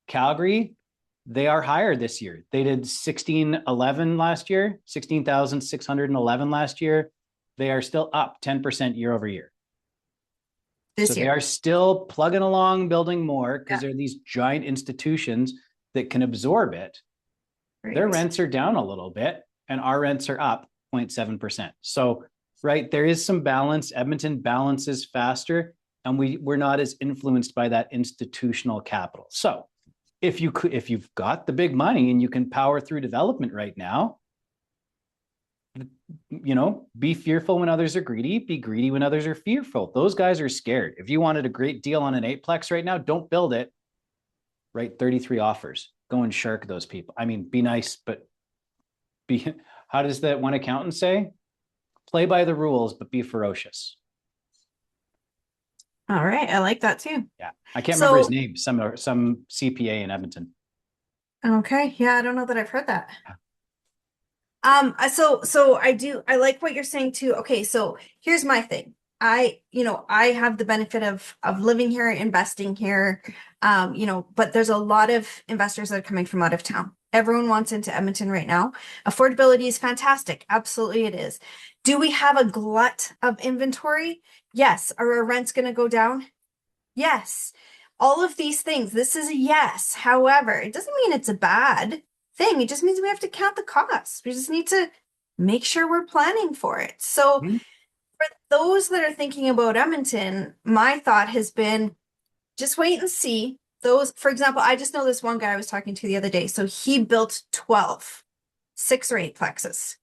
Speaker 2: Calgary, they are higher this year. They did 1611 last year, 16,611 last year. They are still up 10% year over year.
Speaker 1: This
Speaker 2: So
Speaker 1: year.
Speaker 2: they are still plugging along, building more because
Speaker 1: Yeah.
Speaker 2: they're these giant institutions that can absorb it.
Speaker 1: Great.
Speaker 2: Their rents are down a little bit and our rents are up 0.7%. So, right, there is some balance. Edmonton balances faster and we're not as influenced by that institutional capital. So if you've got the big money and you can power through development right now, be fearful when others are greedy, be greedy when others are fearful. Those guys are scared. If you wanted a great deal on an eightplex right now, don't build it. Write 33 offers. Go and shark those people. I mean, be nice, but how does that one accountant say? Play by the rules, but be ferocious.
Speaker 1: All right. I like that too.
Speaker 2: Yeah. I can't remember his
Speaker 1: So,
Speaker 2: name, some CPA in Edmonton.
Speaker 1: okay. Yeah, I don't know that I've heard that. So I like what you're saying too. Okay, so here's my thing. I have the benefit of living here, investing here. But there's a lot of investors that are coming from out of town. Everyone wants into Edmonton right now. Affordability is fantastic. Absolutely it is. Do we have a glut of inventory? Yes. Are our rents going to go down? Yes. All of these things. This is a yes. However, it doesn't mean it's a bad thing. It just means we have to count the costs. We just need to make sure we're planning for it. So
Speaker 2: Mhm.
Speaker 1: for those that are thinking about Edmonton, my thought has been just wait and see. Those, for example, I just know this one guy I was talking to the other day. So he built 12, 6 or 8 plexes.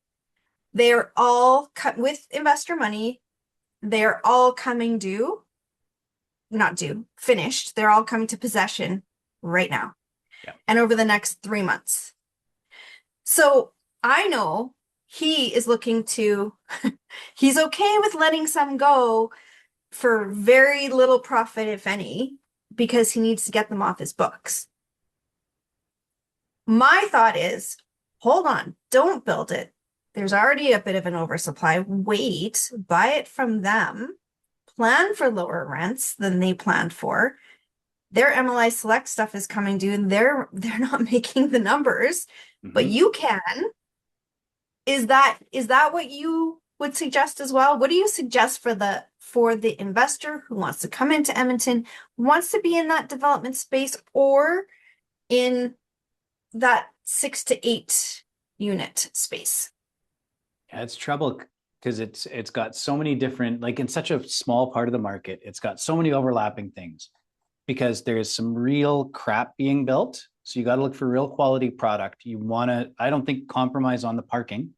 Speaker 1: They're all cut with investor money. They're all coming due, not due, finished. They're all coming to possession right now.
Speaker 2: Yeah.
Speaker 1: And over the next 3 months. So I know he is looking to, he's okay with letting some go for very little profit, if any, because he needs to get them off his books. My thought is, hold on, don't build it. There's already a bit of an oversupply. Wait, buy it from them, plan for lower rents than they planned for. Their MLI Select stuff is coming due and they're not making the numbers, but you can. Is that what you would suggest as well? What do you suggest for the investor who wants to come into Edmonton, wants to be in that development space or in that 6 to 8 unit space?
Speaker 2: Yeah, it's trouble because it's got so many different, like in such a small part of the market, it's got so many overlapping things because there's some real crap being built. So you got to look for real quality product. I don't think compromise on the parking.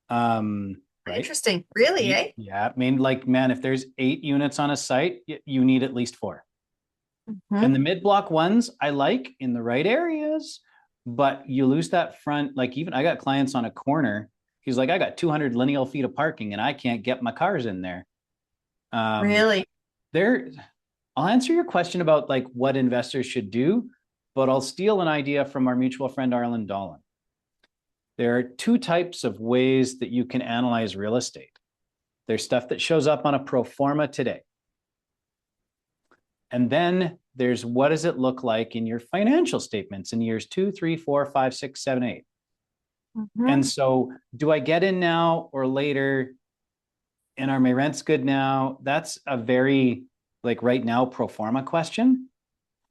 Speaker 2: Right.
Speaker 1: Interesting. Really, eh?
Speaker 2: Yeah. I mean, like, man, if there's 8 units on a site, you need at least 4.
Speaker 1: Mm-hmm.
Speaker 2: And the mid-block ones I like in the right areas, but you lose that front. Like even I got clients on a corner. He's like, I got 200 lineal feet of parking and I can't get my cars in there.
Speaker 1: Really?
Speaker 2: I'll answer your question about like what investors should do, but I'll steal an idea from our mutual friend, Arlen Dolan. There are 2 types of ways that you can analyze real estate. There's stuff that shows up on a pro forma today. And then there's what does it look like in your financial statements in years 2, 3, 4, 5, 6, 7, 8.
Speaker 1: Mm-hmm.
Speaker 2: And so do I get in now or later? And are my rents good now? That's a very like right now pro forma question.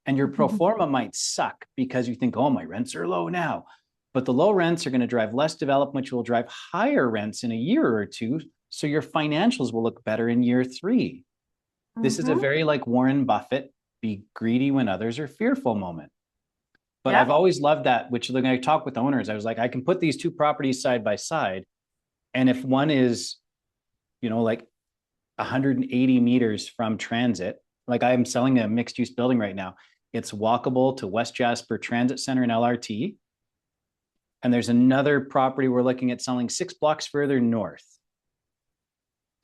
Speaker 2: And your pro forma might suck because you think, oh, my rents are low now. But the low rents are going to drive less development, which will drive higher rents in a year or 2. So your financials will look better in year 3. This is a very like Warren Buffett be greedy when others are fearful moment. But I've
Speaker 1: Yeah.
Speaker 2: always loved that, which when I talk with owners, I was like, I can put these two properties side by side. And if one is, like 180 meters from transit, like I'm selling a mixed use building right now, it's walkable to West Jasper Transit Center and LRT. And there's another property we're looking at selling 6 blocks further north.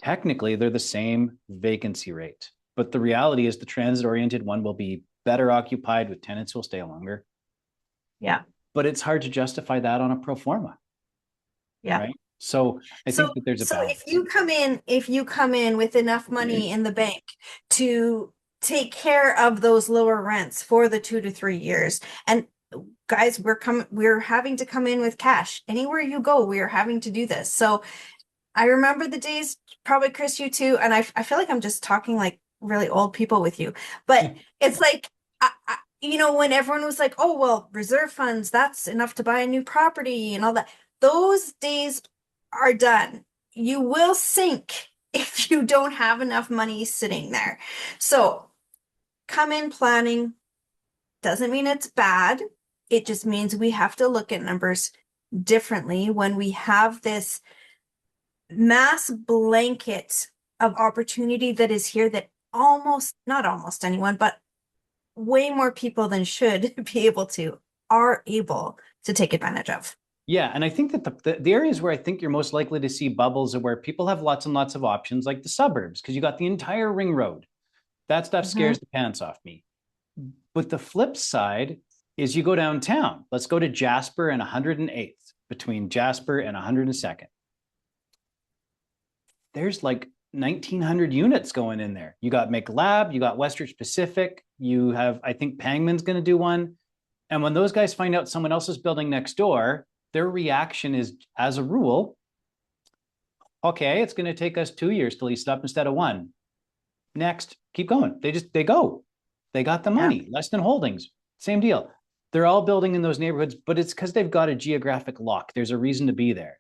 Speaker 2: Technically, they're the same vacancy rate. But the reality is the transit oriented one will be better occupied with tenants who will stay longer.
Speaker 1: Yeah.
Speaker 2: But it's hard to justify that on a pro forma,
Speaker 1: Yeah.
Speaker 2: right? So I
Speaker 1: So,
Speaker 2: think that there's a
Speaker 1: so
Speaker 2: balance.
Speaker 1: if you come in with enough money in the bank to take care of those lower rents for the 2 to 3 years, and guys, we're having to come in with cash. Anywhere you go, we are having to do this. So I remember the days, probably Chris, you too, and I feel like I'm just talking like really old people with you, but it's like, when everyone was like, oh, well, reserve funds, that's enough to buy a new property and all that. Those days are done. You will sink if you don't have enough money sitting there. So come in planning doesn't mean it's bad. It just means we have to look at numbers differently when we have this mass blanket of opportunity that is here that not almost anyone, but way more people than should be able to, are able to take advantage of.
Speaker 2: Yeah, and I think that the areas where I think you're most likely to see bubbles are where people have lots and lots of options, like the suburbs, because you got the entire ring road. That stuff
Speaker 1: Mhm.
Speaker 2: scares the pants off me. But the flip side is you go downtown. Let's go to Jasper and 108th, between Jasper and 102nd. There's like 1,900 units going in there. You got McLab, you got Western Pacific, you have, I think Pangman's going to do one. And when those guys find out someone else is building next door, their reaction is, as a rule, okay, it's going to take us 2 years to lease it up instead of one. Next, keep going. They go. They got the
Speaker 1: Yeah.
Speaker 2: money. Leston Holdings, same deal. They're all building in those neighborhoods, but it's because they've got a geographic lock. There's a reason to be there.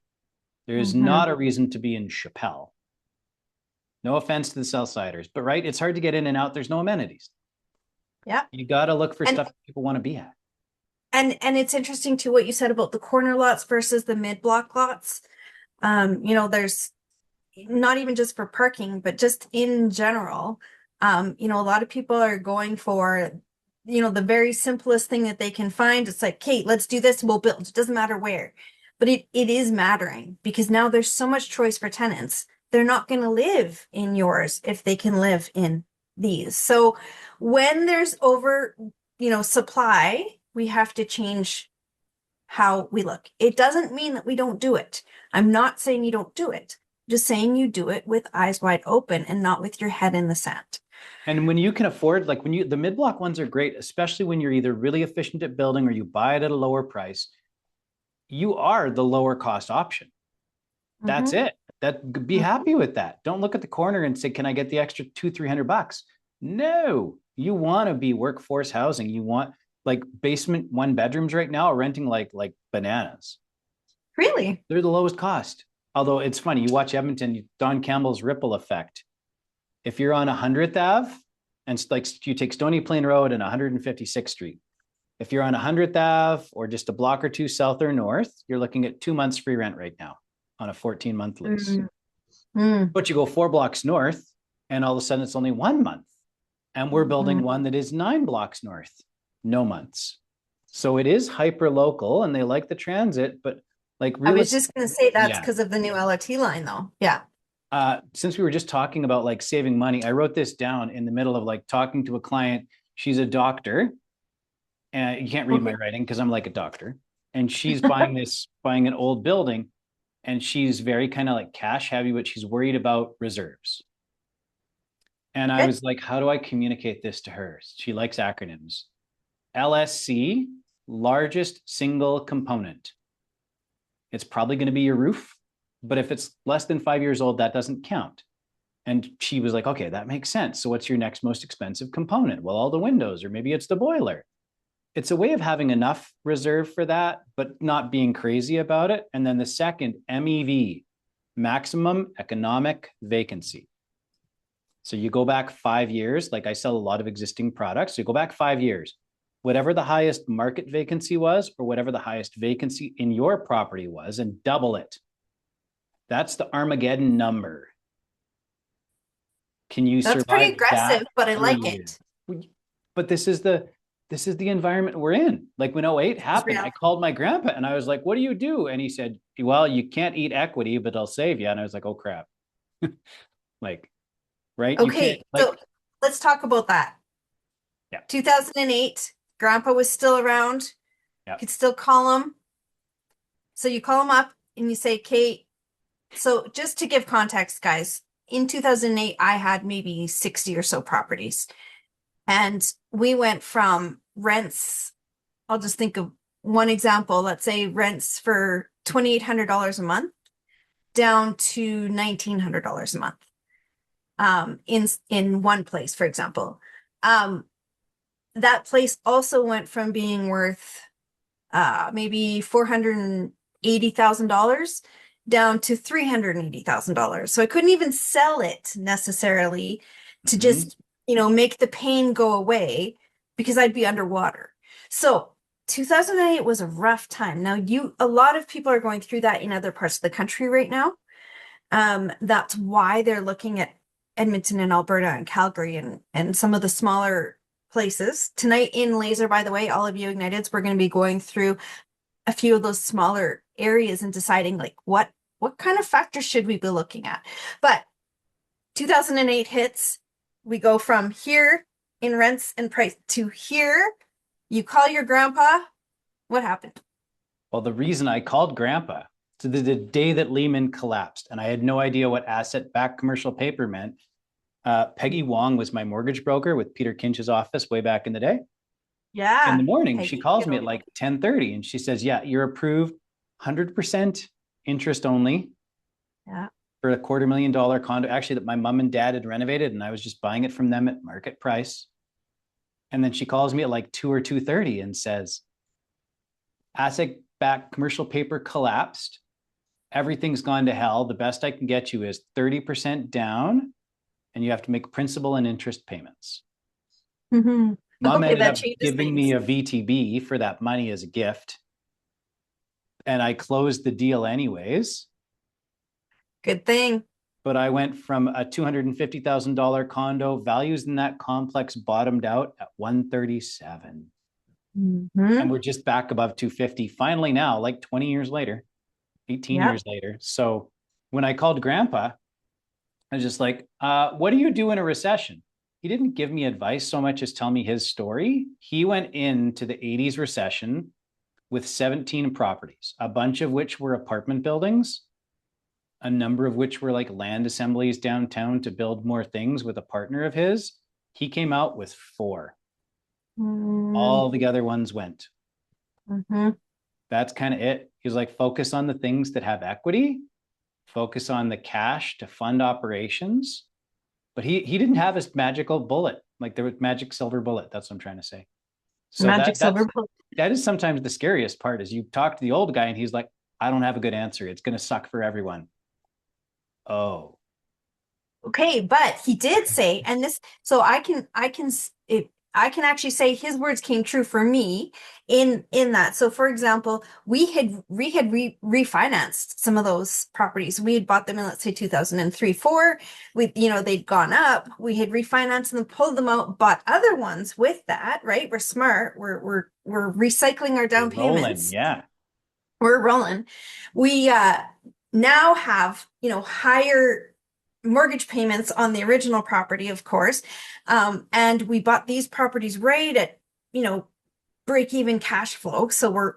Speaker 2: There is
Speaker 1: Mhm.
Speaker 2: not a reason to be in Chappelle. No offense to the Southsiders, but right, it's hard to get in and out. There's no amenities.
Speaker 1: Yeah.
Speaker 2: You got to look for
Speaker 1: And
Speaker 2: stuff that people want to be at.
Speaker 1: and it's interesting too what you said about the corner lots versus the mid-block lots. There's not even just for parking, but just in general. A lot of people are going for, the very simplest thing that they can find. It's like, Kate, let's do this, we'll build. It doesn't matter where. But it is mattering because now there's so much choice for tenants. They're not going to live in yours if they can live in these. So when there's supply, we have to change how we look. It doesn't mean that we don't do it. I'm not saying you don't do it. I'm just saying you do it with eyes wide open and not with your head in the sand.
Speaker 2: And when you can afford, like the mid block ones are great, especially when you're either really efficient at building or you buy it at a lower price. You are the lower cost option. That's
Speaker 1: Mm-hmm.
Speaker 2: it. Be
Speaker 1: Mm-hmm.
Speaker 2: happy with that. Don't look at the corner and say, can I get the extra 200-300 bucks? No, you want to be workforce housing. You want like basement 1 bedrooms right now are renting like bananas.
Speaker 1: Really?
Speaker 2: They're the lowest cost. Although it's funny, you watch Edmonton, Don Campbell's ripple effect. If you're on 100th Ave and like you take Stony Plain Road and 156th Street, if you're on 100th Ave or just a block or two south or north, you're looking at 2 months free rent right now on a 14-month lease.
Speaker 1: Mm-hmm.
Speaker 2: But you go 4 blocks north and all of a sudden it's only 1 month. And we're building one that is 9 blocks north, no months. So it is hyper local and they like the transit, but like
Speaker 1: I
Speaker 2: real
Speaker 1: was
Speaker 2: estate,
Speaker 1: just going to say that's
Speaker 2: yeah.
Speaker 1: because of the new LRT line, though. Yeah.
Speaker 2: Since we were just talking about like saving money, I wrote this down in the middle of like talking to a client. She's a doctor, and you can't read my
Speaker 1: Okay.
Speaker 2: writing because I'm like a doctor. And she's buying an old building, and she's very kind of like cash heavy, but she's worried about reserves. And I
Speaker 1: Good.
Speaker 2: was like, how do I communicate this to her? She likes acronyms. LSC, largest single component. It's probably going to be your roof, but if it's less than 5 years old, that doesn't count. And she was like, okay, that makes sense. So what's your next most expensive component? Well, all the windows, or maybe it's the boiler. It's a way of having enough reserve for that, but not being crazy about it. And then the second, MEV, maximum economic vacancy. So you go back 5 years, like I sell a lot of existing products. So you go back 5 years, whatever the highest market vacancy was, or whatever the highest vacancy in your property was, and double it. That's the Armageddon number. Can you
Speaker 1: That's pretty
Speaker 2: survive
Speaker 1: aggressive,
Speaker 2: that
Speaker 1: but I
Speaker 2: for a
Speaker 1: like
Speaker 2: year?
Speaker 1: it.
Speaker 2: But this is the environment we're in. Like when '08
Speaker 1: It's
Speaker 2: happened, I
Speaker 1: real.
Speaker 2: called my grandpa and I was like, "What do you do?" And he said, "Well, you can't eat equity, but I'll save you." And I was like, "Oh crap!" Like, right? You can't
Speaker 1: Okay, so
Speaker 2: like,
Speaker 1: let's talk about that.
Speaker 2: yeah,
Speaker 1: 2008, Grandpa was still around. You
Speaker 2: yeah.
Speaker 1: could still call him. So you call him up and you say, Kate, so just to give context, guys, in 2008, I had maybe 60 or so properties. And we went from rents, I'll just think of one example, let's say rents for $2,800 a month down to $1,900 a month in one place, for example. Um, that place also went from being worth maybe $480,000 down to $380,000. So I couldn't even sell it necessarily to
Speaker 2: Mhm.
Speaker 1: just, make the pain go away because I'd be underwater. So 2008 was a rough time. Now a lot of people are going through that in other parts of the country right now. That's why they're looking at Edmonton and Alberta and Calgary and some of the smaller places. Tonight in Laser, by the way, all of you Igniteds, we're going to be going through a few of those smaller areas and deciding like what kind of factors should we be looking at. But 2008 hits, we go from here in rents and price to here. You call your grandpa. What happened?
Speaker 2: Well, the reason I called grandpa to the day that Lehman collapsed, and I had no idea what asset-backed commercial paper meant. Peggy Wong was my mortgage broker with Peter Kinch's office way back in the day. In the
Speaker 1: Yeah,
Speaker 2: morning, she
Speaker 1: Peggy,
Speaker 2: calls
Speaker 1: good
Speaker 2: me at
Speaker 1: old
Speaker 2: like
Speaker 1: Peggy.
Speaker 2: 10:30 and she says, "Yeah, you're approved 100% interest only
Speaker 1: Yeah.
Speaker 2: for a $250,000 condo, actually, that my mom and dad had renovated, and I was just buying it from them at market price." And then she calls me at like 2 or 2:30 and says, "Asset backed commercial paper collapsed. Everything's gone to hell. The best I can get you is 30% down, and you have to make principal and interest payments."
Speaker 1: Mm-hmm.
Speaker 2: Mom
Speaker 1: Okay,
Speaker 2: ended
Speaker 1: that
Speaker 2: up
Speaker 1: changes
Speaker 2: giving me
Speaker 1: things.
Speaker 2: a VTB for that money as a gift, and I closed the deal anyways.
Speaker 1: Good thing.
Speaker 2: But I went from a $250,000 condo, values in that complex bottomed out at 137. And
Speaker 1: Mm-hmm.
Speaker 2: we're just back above 250 finally now, like 20 years later, 18
Speaker 1: Yep.
Speaker 2: years later. So when I called grandpa, I was just like, what do you do in a recession? He didn't give me advice so much as tell me his story. He went into the 80s recession with 17 properties, a bunch of which were apartment buildings, a number of which were like land assemblies downtown to build more things with a partner of his. He came out with four.
Speaker 1: Mm-hmm.
Speaker 2: All the other ones went. That's kind of it. He's like, focus on the things that have equity, focus on the cash to fund operations. But he didn't have his magical bullet, like there was magic silver bullet. That's what I'm trying to say. So
Speaker 1: Magic
Speaker 2: that
Speaker 1: silver
Speaker 2: that's
Speaker 1: bullet.
Speaker 2: that is sometimes the scariest part is you talk to the old guy and he's like, I don't have a good answer. It's gonna suck for everyone. Oh,
Speaker 1: Okay, but he did say, and this, so I can actually say his words came true for me in that. So, for example, we had refinanced some of those properties. We had bought them in, let's say, 2003, four. They'd gone up. We had refinanced them, pulled them out, bought other ones with that. Right? We're smart. We're recycling our down
Speaker 2: rolling.
Speaker 1: payments.
Speaker 2: Yeah.
Speaker 1: We're rolling. We now have, higher mortgage payments on the original property, of course. And we bought these properties right at, break even cash flow. So we're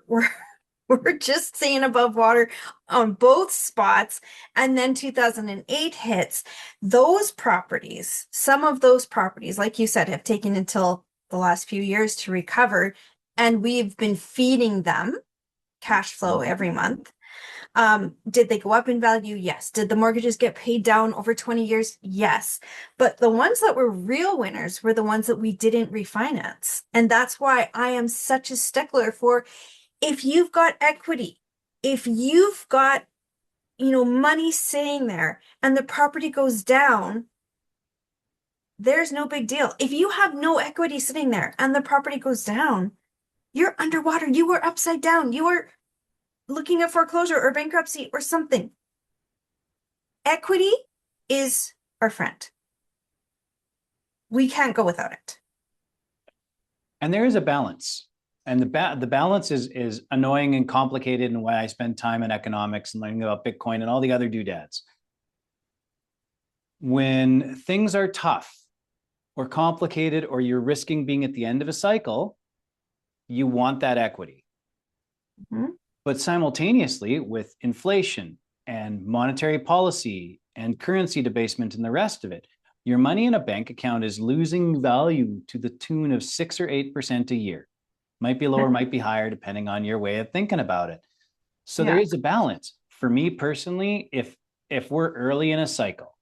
Speaker 1: we're just staying above water on both spots. And then 2008 hits. Those properties, some of those properties, like you said, have taken until the last few years to recover. And we've been feeding them cash flow every month. Did they go up in value? Yes. Did the mortgages get paid down over 20 years? Yes. But the ones that were real winners were the ones that we didn't refinance. And that's why I am such a stickler for if you've got equity, if you've got, money sitting there and the property goes down, there's no big deal. If you have no equity sitting there and the property goes down, you're underwater. You are upside down. You are looking at foreclosure or bankruptcy or something. Equity is our friend. We can't go without it.
Speaker 2: And there is a balance. And the balance is annoying and complicated, and why I spend time in economics and learning about Bitcoin and all the other doodads. When things are tough or complicated, or you're risking being at the end of a cycle, you want that equity.
Speaker 1: Mhm.
Speaker 2: But simultaneously, with inflation and monetary policy and currency debasement and the rest of it, your money in a bank account is losing value to the tune of 6 or 8% a year. Might be lower, might be higher, depending on your way of thinking about it. So there
Speaker 1: Yeah.
Speaker 2: is a balance. For me personally, if we're early in a cycle,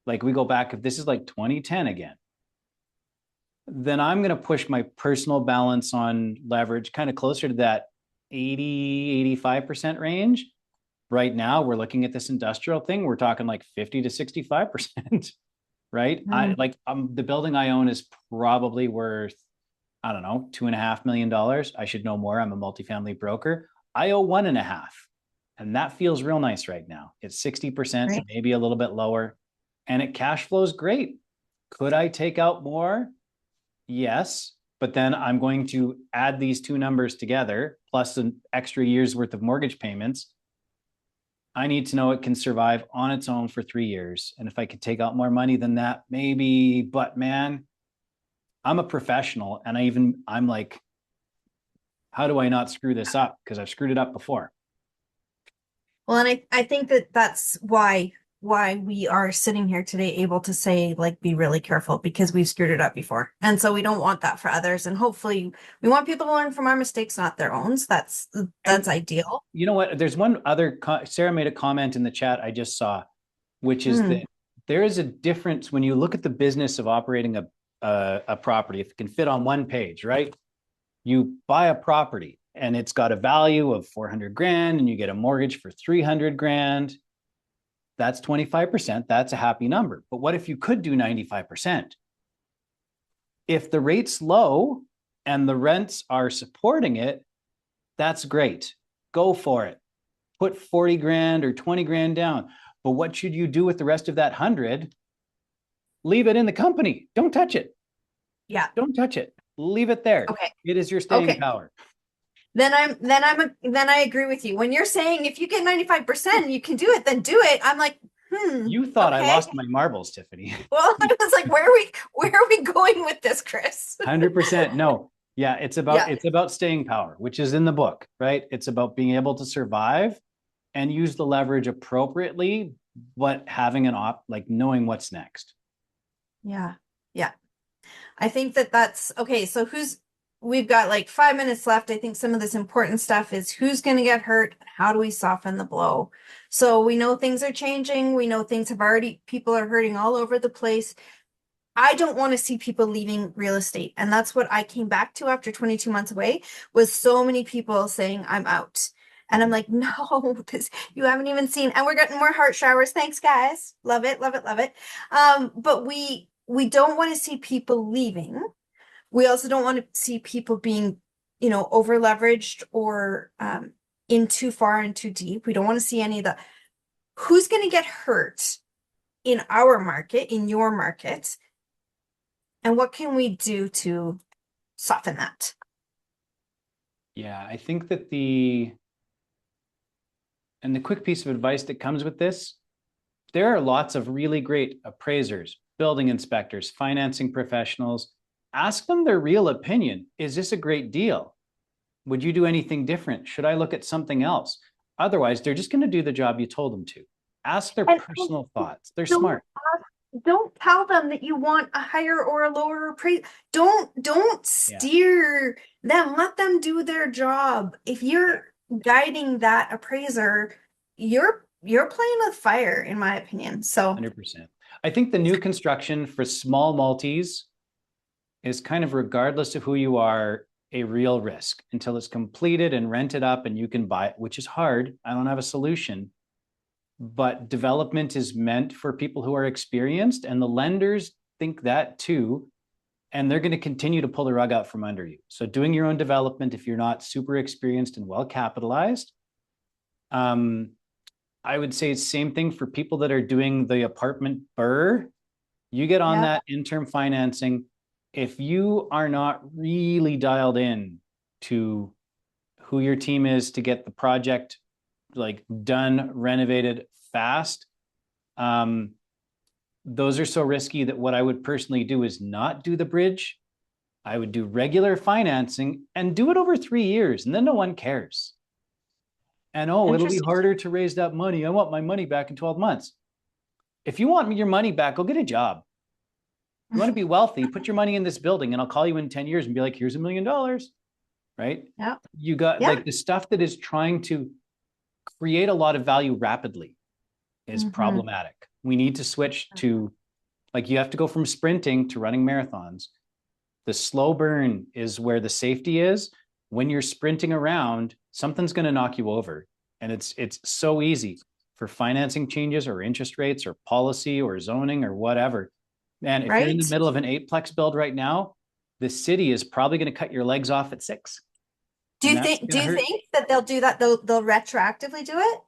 Speaker 2: like we go back, if this is like 2010 again, then I'm going to push my personal balance on leverage kind of closer to that 80, 85% range. Right now, we're looking at this industrial thing. We're talking like 50 to 65%, right?
Speaker 1: Mm.
Speaker 2: The building I own is probably worth, I don't know, $2.5 million. I should know more. I'm a multifamily broker. I owe 1.5. And that feels real nice right now. It's 60%,
Speaker 1: Right.
Speaker 2: maybe a little bit lower, and it cash flows great. Could I take out more? Yes. But then I'm going to add these two numbers together, plus an extra year's worth of mortgage payments. I need to know it can survive on its own for 3 years. And if I could take out more money than that, maybe. But man, I'm a professional, and I'm like, how do I not screw this up? Because I've screwed it up before.
Speaker 1: Well, and I think that that's why we are sitting here today able to say, like, be really careful, because we've screwed it up before. And so we don't want that for others. And hopefully we want people to learn from our mistakes, not their own. So that's
Speaker 2: And
Speaker 1: ideal.
Speaker 2: you know what? There's one other, Sarah made a comment in the chat I just saw, which is that
Speaker 1: Mm.
Speaker 2: there is a difference when you look at the business of operating a property. If it can fit on one page, right? You buy a property and it's got a value of 400 grand, and you get a mortgage for 300 grand. That's 25%. That's a happy number. But what if you could do 95%? If the rate's low and the rents are supporting it, that's great. Go for it. Put 40 grand or 20 grand down. But what should you do with the rest of that 100? Leave it in the company. Don't touch it.
Speaker 1: Yeah.
Speaker 2: Don't touch it. Leave it there.
Speaker 1: Okay.
Speaker 2: It is your staying
Speaker 1: Okay.
Speaker 2: power.
Speaker 1: Then I agree with you. When you're saying if you get 95%, you can do it, then do it. I'm like,
Speaker 2: You thought I
Speaker 1: okay.
Speaker 2: lost my marbles, Tiffany.
Speaker 1: Well, I was like, where are we going with this, Chris?
Speaker 2: 100%. No. Yeah, it's
Speaker 1: Yeah.
Speaker 2: about staying power, which is in the book, right? It's about being able to survive and use the leverage appropriately, but having like knowing what's next.
Speaker 1: Yeah. Yeah. I think that that's okay. So we've got like 5 minutes left. I think some of this important stuff is who's going to get hurt. How do we soften the blow? So we know things are changing. We know people are hurting all over the place. I don't want to see people leaving real estate. And that's what I came back to after 22 months away, was so many people saying, I'm out. And I'm like, no, you haven't even seen, and we're getting more heart showers. Thanks, guys. Love it, love it, love it. But we don't want to see people leaving. We also don't want to see people being, over leveraged or in too far and too deep. We don't want to see any of the who's going to get hurt in our market, in your market, and what can we do to soften that?
Speaker 2: Yeah, I think that the quick piece of advice that comes with this, there are lots of really great appraisers, building inspectors, financing professionals. Ask them their real opinion. Is this a great deal? Would you do anything different? Should I look at something else? Otherwise, they're just going to do the job you told them to. Ask their
Speaker 1: And
Speaker 2: personal thoughts. They're
Speaker 1: don't
Speaker 2: smart.
Speaker 1: don't tell them that you want a higher or a lower appraise. Don't
Speaker 2: Yeah,
Speaker 1: steer them. Let them do their job. If you're guiding that appraiser, you're playing with fire, in my opinion. So
Speaker 2: 100%. I think the new construction for small multis is kind of, regardless of who you are, a real risk until it's completed and rented up and you can buy it, which is hard. I don't have a solution. But development is meant for people who are experienced, and the lenders, think that too. And they're going to continue to pull the rug out from under you. So doing your own development, if you're not super experienced and well capitalized, I would say same thing for people that are doing the apartment burr. You get on
Speaker 1: Yeah.
Speaker 2: that interim financing. If you are not really dialed in to who your team is to get the project like done, renovated fast, those are so risky that what I would personally do is not do the bridge. I would do regular financing and do it over 3 years, and then no one cares. And oh, it'll be
Speaker 1: Interesting.
Speaker 2: harder to raise that money. I want my money back in 12 months. If you want your money back, go get a job. You want to be wealthy, put your money in this building, and I'll call you in 10 years and be like, here's $1 million, right?
Speaker 1: Yeah.
Speaker 2: You got
Speaker 1: Yeah.
Speaker 2: like the stuff that is trying to create a lot of value rapidly is problematic. We need to switch to, like, you have to go from sprinting to running marathons. The slow burn is where the safety is. When you're sprinting around, something's going to knock you over. And it's so easy for financing changes or interest rates or policy or zoning or whatever. Man, if you're in the
Speaker 1: Right?
Speaker 2: middle of an eightplex build right now, the city is probably going to cut your legs off at 6. And that's
Speaker 1: Do
Speaker 2: going to
Speaker 1: you
Speaker 2: hurt.
Speaker 1: think that they'll do that? They'll retroactively do it?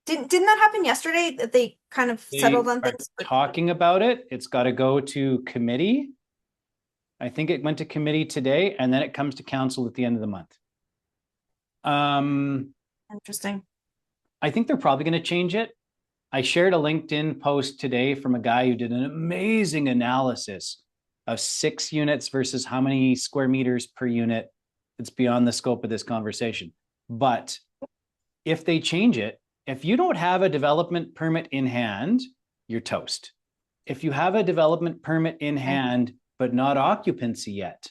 Speaker 1: Didn't that happen yesterday that they kind of settled
Speaker 2: They
Speaker 1: on
Speaker 2: are
Speaker 1: things?
Speaker 2: talking about it. It's got to go to committee. I think it went to committee today, and then it comes to council at the end of the month.
Speaker 1: Interesting.
Speaker 2: I think they're probably going to change it. I shared a LinkedIn post today from a guy who did an amazing analysis of 6 units versus how many square meters per unit. It's beyond the scope of this conversation. But if they change it, if you don't have a development permit in hand, you're toast. If you have a development permit in hand, but not occupancy yet,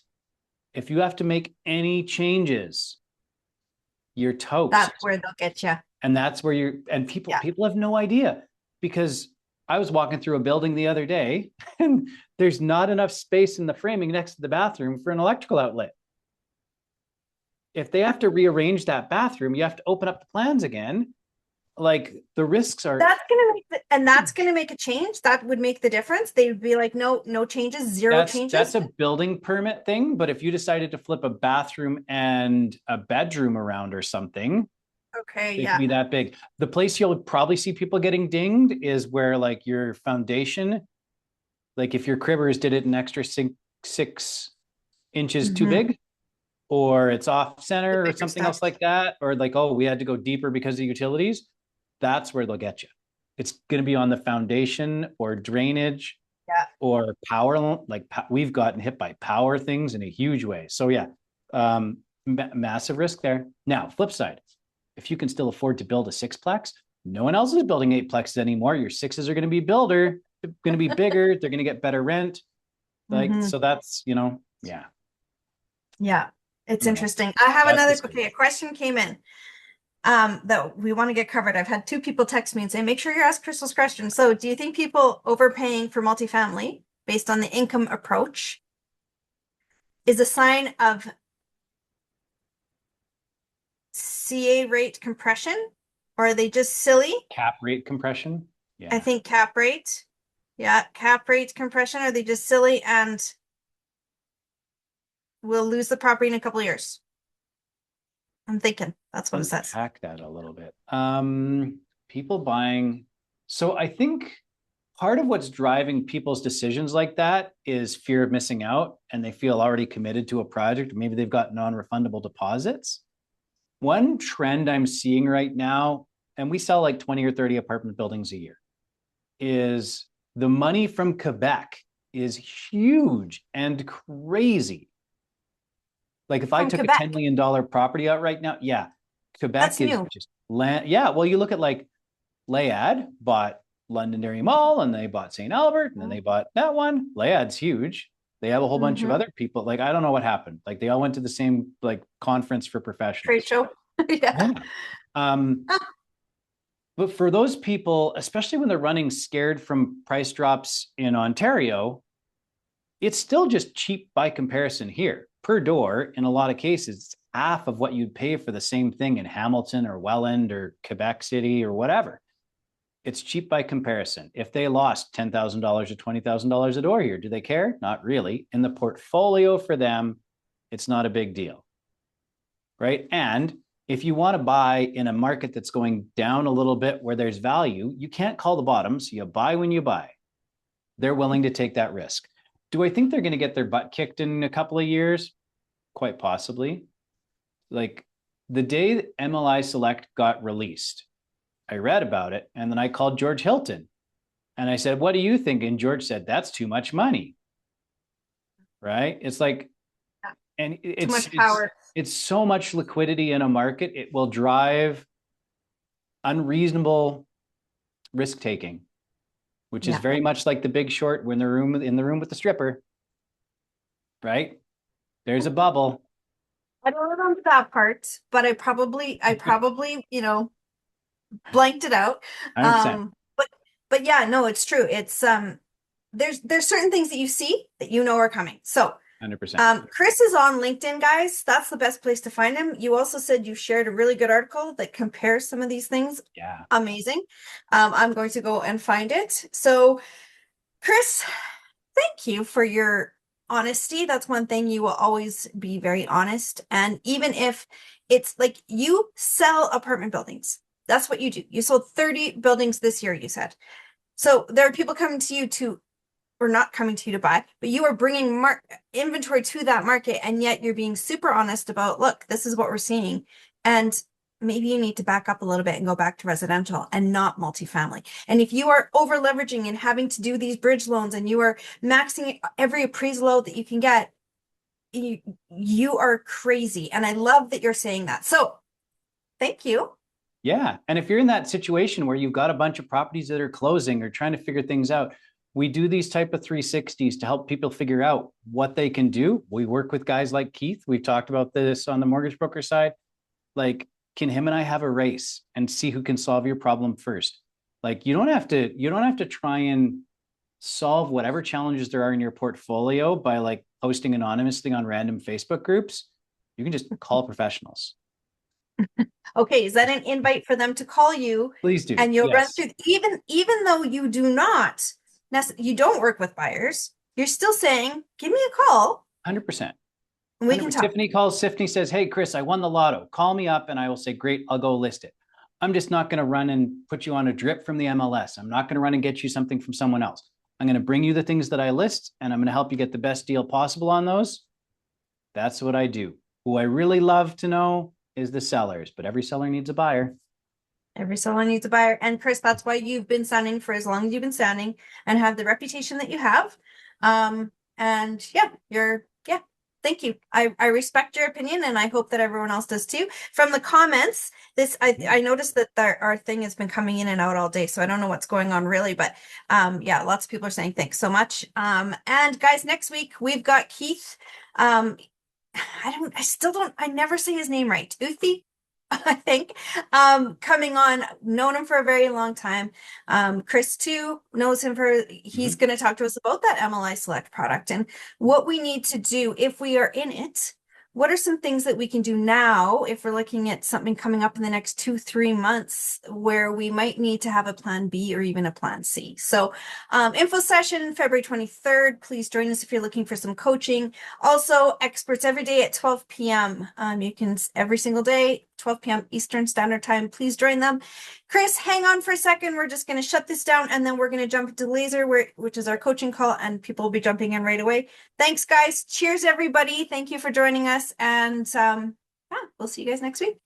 Speaker 2: if you have to make any changes, you're toast.
Speaker 1: That's where they'll get you.
Speaker 2: And that's where people have no idea, because I was walking through a building the other day and there's not enough space in the framing next to the bathroom for an electrical outlet. If they have to rearrange that bathroom, you have to open up the plans again. Like, the risks are.
Speaker 1: That's gonna make a change. That would make the difference. They would be like, no changes, zero changes.
Speaker 2: That's a building permit thing. But if you decided to flip a bathroom and a bedroom around or something,
Speaker 1: okay,
Speaker 2: it can be that big. The place you'll probably see people getting dinged is where, like, your foundation, like if your cribbers did it an extra 6 inches too big, or it's off center or something else like that, or like, oh, we had to go deeper because of utilities. That's where they'll get you. It's going to be on the foundation or drainage, or power. Like, we've gotten hit by power things in a huge way. So yeah, massive risk there. Now, flip side, if you can still afford to build a 6-plex, no one else is building 8-plexes anymore. Your 6s are going to be bigger. They're going to get better rent. Like, so that's, yeah.
Speaker 1: Yeah, it's interesting. I have a question came in that we want to get covered. I've had 2 people text me and say, make sure you ask Crystal's question. So do you think people overpaying for multifamily based on the income approach is a sign of CA rate compression, or are they just silly?
Speaker 2: Cap rate compression? Yeah.
Speaker 1: I think cap rate. Yeah, cap rate compression. Are they just silly and we'll lose the property in a couple of years? I'm thinking that's what it says.
Speaker 2: Hack that a little bit. People buying. So I think part of what's driving people's decisions like that is fear of missing out, and they feel already committed to a project. Maybe they've got non-refundable deposits. One trend I'm seeing right now, and we sell like 20 or 30 apartment buildings a year, is the money from Quebec is huge and crazy. Like, if I took
Speaker 1: Quebec.
Speaker 2: a $10 million property out right now, Quebec is new. Just land. Yeah, well, you look at, like, Layad bought Londonderry Mall, and they bought St. Albert, and then they bought that one. Layad's huge. They have a whole bunch of other people. Like, I don't know what happened. Like, they all went to the same, like, conference for professionals.
Speaker 1: Trade show. Yeah.
Speaker 2: But for those people, especially when they're running scared from price drops in Ontario, it's still just cheap by comparison here. Per door, in a lot of cases, it's half of what you'd pay for the same thing in Hamilton or Welland or Quebec City or whatever. It's cheap by comparison. If they lost $10,000 or $20,000 a door here, do they care? Not really. In the portfolio for them, it's not a big deal, right? And if you want to buy in a market that's going down a little bit where there's value, you can't call the bottoms. You buy when you buy. They're willing to take that risk. Do I think they're going to get their butt kicked in a couple of years? Quite possibly. Like the day MLI Select got released, I read about it and then I called George Hilton and I said, what do you think? And George said, that's too much money. Right? It's like, and
Speaker 1: Too much power.
Speaker 2: it's so much liquidity in a market, it will drive unreasonable risk taking, which is
Speaker 1: Yeah.
Speaker 2: very much like The Big Short when they're in the room with the stripper, right? There's a bubble.
Speaker 1: I don't remember that part, but I probably, blanked it out.
Speaker 2: 100%.
Speaker 1: But yeah, no, it's true. It's there's certain things that you see that you know are coming. So
Speaker 2: 100%.
Speaker 1: Chris is on LinkedIn, guys. That's the best place to find him. You also said you shared a really good article that compares some of these things.
Speaker 2: Yeah.
Speaker 1: Amazing. I'm going to go and find it. So, Chris, thank you for your honesty. That's one thing, you will always be very honest. And even if it's like you sell apartment buildings, that's what you do. You sold 30 buildings this year, you said. So there are people coming to you to, or not coming to you to buy, but you are bringing inventory to that market, and yet you're being super honest about, look, this is what we're seeing. And maybe you need to back up a little bit and go back to residential and not multifamily. And if you are over leveraging and having to do these bridge loans and you are maxing every appraisal load that you can get, you are crazy. And I love that you're saying that. So thank you.
Speaker 2: Yeah. And if you're in that situation where you've got a bunch of properties that are closing or trying to figure things out, we do these type of 360s to help people figure out what they can do. We work with guys like Keith. We've talked about this on the mortgage broker side. Like, can him and I have a race and see who can solve your problem first? Like, you don't have to try and solve whatever challenges there are in your portfolio by like posting anonymously on random Facebook groups. You can just call professionals.
Speaker 1: Okay, is that an invite for them to call you?
Speaker 2: Please do.
Speaker 1: And you'll run
Speaker 2: Yes.
Speaker 1: through, even though you do not, you don't work with buyers, you're still saying, give me a call
Speaker 2: 100%.
Speaker 1: and we can talk.
Speaker 2: Tiffany calls, Tiffany says, hey, Chris, I won the lotto. Call me up and I will say, great, I'll go list it. I'm just not going to run and put you on a drip from the MLS. I'm not going to run and get you something from someone else. I'm going to bring you the things that I list and I'm going to help you get the best deal possible on those. That's what I do. Who I really love to know is the sellers, but every seller needs a buyer.
Speaker 1: Every seller needs a buyer. And Chris, that's why you've been sounding for as long as you've been sounding and have the reputation that you have. And yeah, thank you. I respect your opinion and I hope that everyone else does too. From the comments, I noticed that our thing has been coming in and out all day, so I don't know what's going on really, but yeah, lots of people are saying thanks so much. And guys, next week we've got Keith. I never say his name right. Uthi, I think, coming on, known him for a very long time. Chris too knows him he's going to talk to us about that MLI Select product and what we need to do if we are in it. What are some things that we can do now if we're looking at something coming up in the next 2-3 months where we might need to have a plan B or even a plan C? So info session February 23rd. Please join us if you're looking for some coaching. Also, experts every day at 12 p.m. You can every single day, 12 p.m. Eastern Standard Time. Please join them. Chris, hang on for a second. We're just going to shut this down and then we're going to jump into Laser, which is our coaching call, and people will be jumping in right away. Thanks, guys. Cheers, everybody. Thank you for joining us. And we'll see you guys next week.